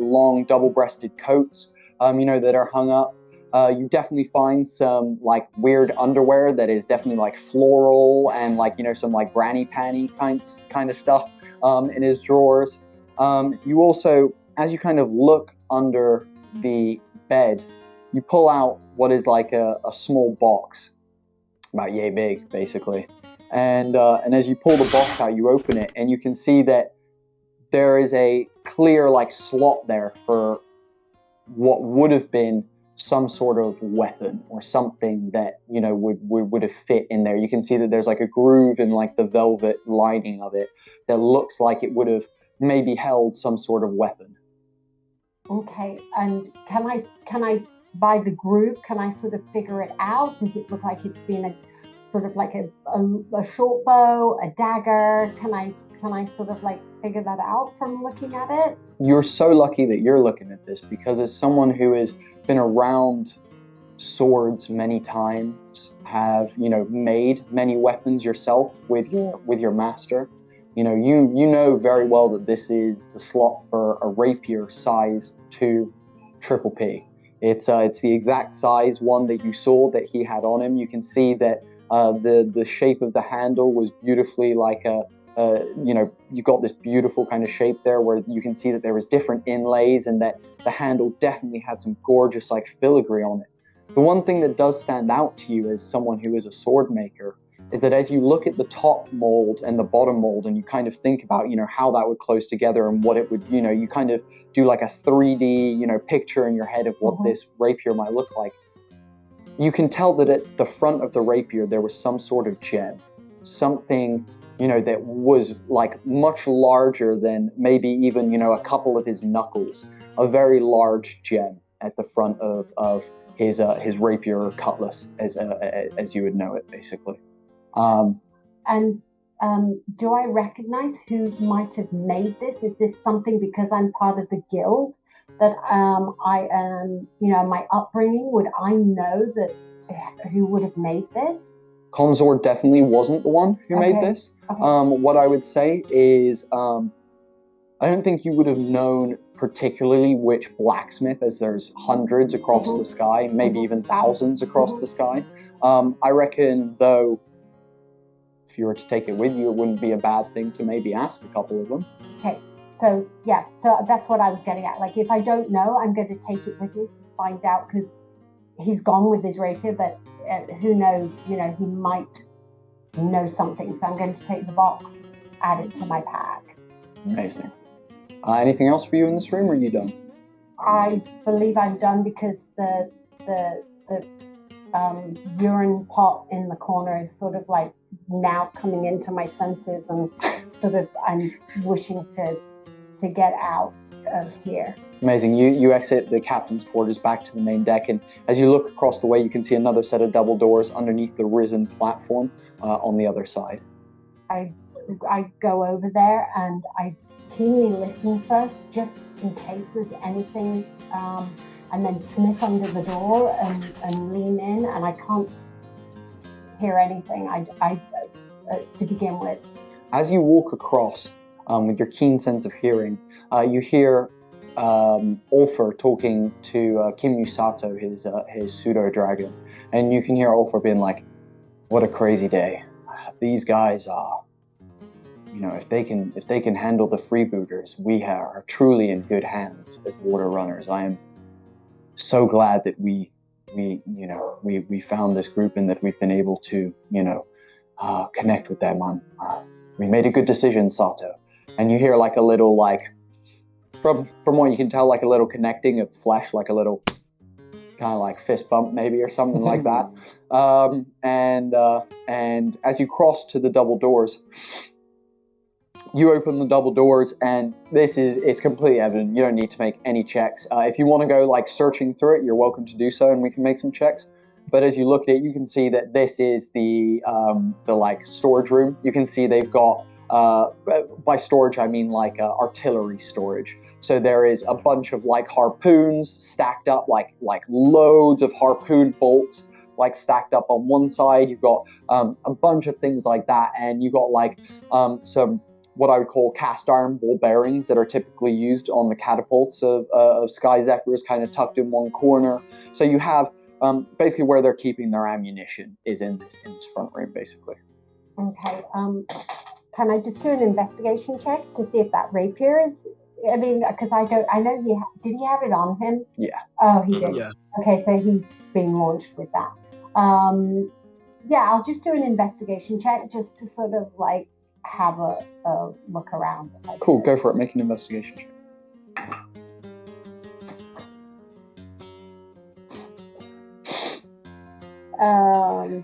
long double-breasted coats, that are hung up. You definitely find some weird underwear that is definitely floral and some granny panty kind of stuff in his drawers. You also, as you kind of look under the bed, you pull out what is like a small box, about yay big, basically. And as you pull the box out, you open it, and you can see that there is a clear like slot there for what would have been some sort of weapon or something that, you know, would have fit in there. You can see that there's like a groove in like the velvet lining of it that looks like it would have maybe held some sort of weapon. Okay, and can I by the groove, can I sort of figure it out? Does it look like it's been a sort of like a short bow, a dagger? Can I sort of like figure that out from looking at it? You're so lucky that you're looking at this, because as someone who has been around swords many times, have, you know, made many weapons yourself with your master, you know very well that this is the slot for a rapier size 2 triple P. It's the exact size one that you saw that he had on him. You can see that the shape of the handle was beautifully like you got this beautiful kind of shape there where you can see that there was different inlays and that the handle definitely had some gorgeous like filigree on it. The one thing that does stand out to you as someone who is a sword maker is that as you look at the top mold and the bottom mold and you kind of think about, you know, how that would close together and what it would, you know, you kind of do like a 3D, you know, picture in your head of what this rapier might look like. You can tell that at the front of the rapier there was some sort of gem, something, you know, that was like much larger than maybe even, you know, a couple of his knuckles, a very large gem at the front of his rapier or cutlass, as you would know it, basically. Do I recognize who might have made this? Is this something, because I'm part of the guild, that I am, you know, my upbringing, would I know that who would have made this? Consor definitely wasn't the one who made this. Okay. What I would say is, I don't think you would have known particularly which blacksmith, as there's hundreds across the sky, maybe even thousands across the sky. I reckon, though, if you were to take it with you, it wouldn't be a bad thing to maybe ask a couple of them. Okay, so yeah, so that's what I was getting at. Like, if I don't know, I'm going to take it with me to find out, because he's gone with his rapier, but who knows, you know, he might know something. So I'm going to take the box, add it to my pack. Amazing. Anything else for you in this room, or are you done? I believe I'm done, because the urine pot in the corner is sort of like now coming into my senses, and sort of I'm wishing to get out of here. Amazing. You exit the captain's quarters back to the main deck, and as you look across the way, you can see another set of double doors underneath the risen platform on the other side. I go over there and I keenly listen first, just in case there's anything, and then sniff under the door and lean in, and I can't hear anything. I to begin with. As you walk across with your keen sense of hearing, you hear Ulfr talking to Kim Yusato, his pseudo dragon, and you can hear Ulfr being like, "What a crazy day! These guys are, you know, if they can handle the freebooters, we are truly in good hands as water runners. I am so glad that we found this group and that we've been able to, you know, connect with them. We made a good decision, Sato." And you hear like a little, like, from what you can tell, like a little connecting of flesh, like a little kind of like fist bump maybe, or something like that. And as you cross to the double doors, you open the double doors, and it's completely evident. You don't need to make any checks. If you want to go like searching through it, you're welcome to do so, and we can make some checks. But as you look at it, you can see that this is the like storage room. You can see they've got, by storage I mean like artillery storage. So there is a bunch of like harpoons stacked up, like loads of harpoon bolts, like stacked up on one side. You've got a bunch of things like that, and you've got like some what I would call cast iron ball bearings that are typically used on the catapults of Sky Zephyrs, kind of tucked in one corner. So you have basically where they're keeping their ammunition is in this front room, basically. Okay. Can I just do an investigation check to see if that rapier I mean, because I know did he have it on him? Yeah. Oh, he did. Yeah. Okay, so he's being launched with that. Yeah, I'll just do an investigation check just to sort of like have a look around. Cool, go for it. Make an investigation check.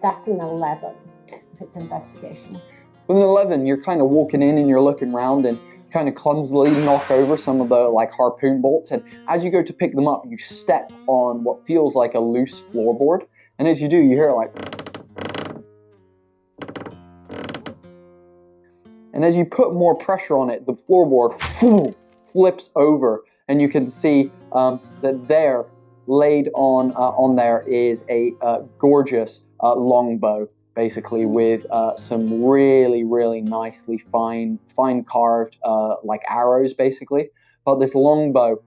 That's an 11. If it's investigation. With an 11, you're kind of walking in and you're looking around and kind of clumsily knock over some of the like harpoon bolts. And as you go to pick them up, you step on what feels like a loose floorboard. And as you do, you hear like. And as you put more pressure on it, the floorboard flips over, and you can see that there, laid on there, is a gorgeous longbow, basically with some really, really nicely fine carved like arrows, basically. But this longbow,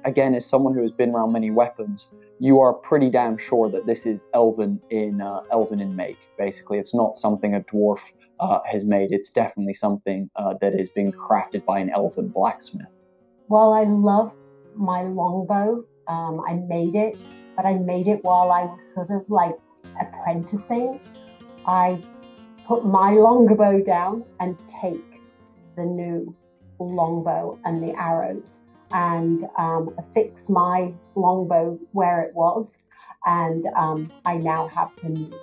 again, as someone who has been around many weapons, you are pretty damn sure that this is elven in make. Basically, it's not something a dwarf has made. It's definitely something that has been crafted by an elven blacksmith. Well, I love my longbow. I made it, but I made it while I was sort of like apprenticing. I put my longbow down and take the new longbow and the arrows and affix my longbow where it was, and I now have the new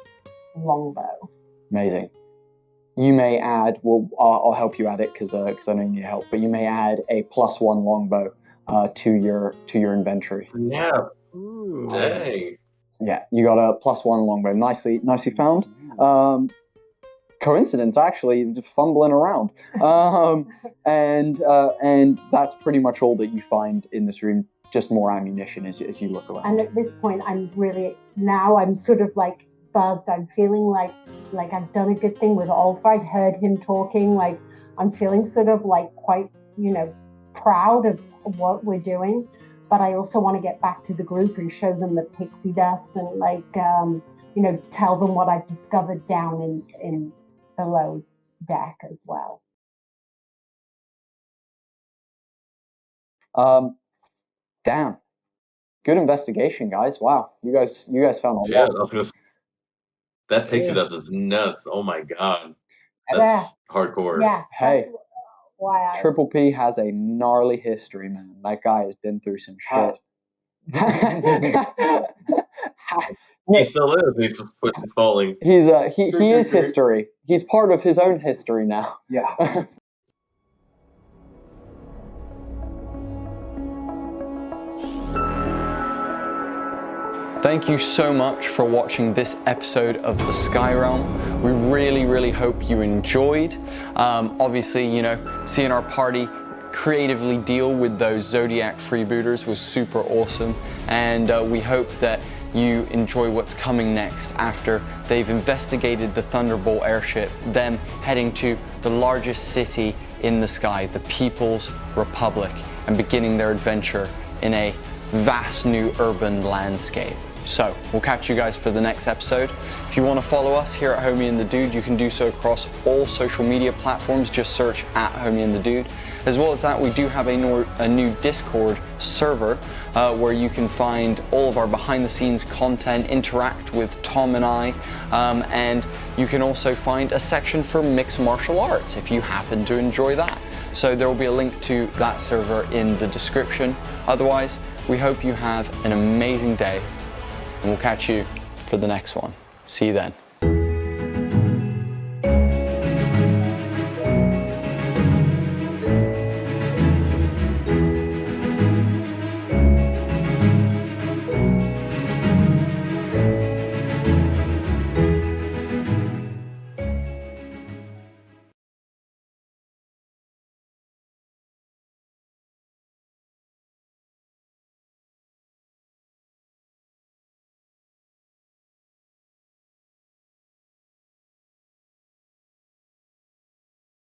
longbow. Amazing. You may add, well, I'll help you add it because I know you need help, but you may add a +1 longbow to your inventory. Yeah. Ooh. Dang. Yeah, you got a +1 longbow. Nicely found. Coincidence, actually, just fumbling around. And that's pretty much all that you find in this room. Just more ammunition as you look around. And at this point, I'm sort of like buzzed. I'm feeling like I've done a good thing with Ulf. I've heard him talking. Like I'm feeling sort of like quite, proud of what we're doing. But I also want to get back to the group and show them the pixie dust and tell them what I've discovered down in below deck as well. Damn. Good investigation, guys. Wow. You guys found a Yeah, lot. I was gonna say, that pixie dust is nuts. Oh my god. That's hardcore. Yeah. Hey. That's why Triple P has a gnarly history, man. That guy has been through some shit. He still is. He's falling. He is history. He's part of his own history now. Yeah. Thank you so much for watching this episode of the Sky Realm. We really, really hope you enjoyed. Obviously, seeing our party creatively deal with those Zodiac freebooters was super awesome. And we hope that you enjoy what's coming next after they've investigated the Thunderbolt airship, them heading to the largest city in the sky, the People's Republic, and beginning their adventure in a vast new urban landscape. So we'll catch you guys for the next episode. If you want to follow us here at Homie and the Dude, you can do so across all social media platforms. Just search at Homie and the Dude. As well as that, we do have a new Discord server where you can find all of our behind the scenes content, interact with Tom and I, and you can also find a section for mixed martial arts if you happen to enjoy that. So there will be a link to that server in the description. Otherwise, we hope you have an amazing day, and we'll catch you for the next one. See you then.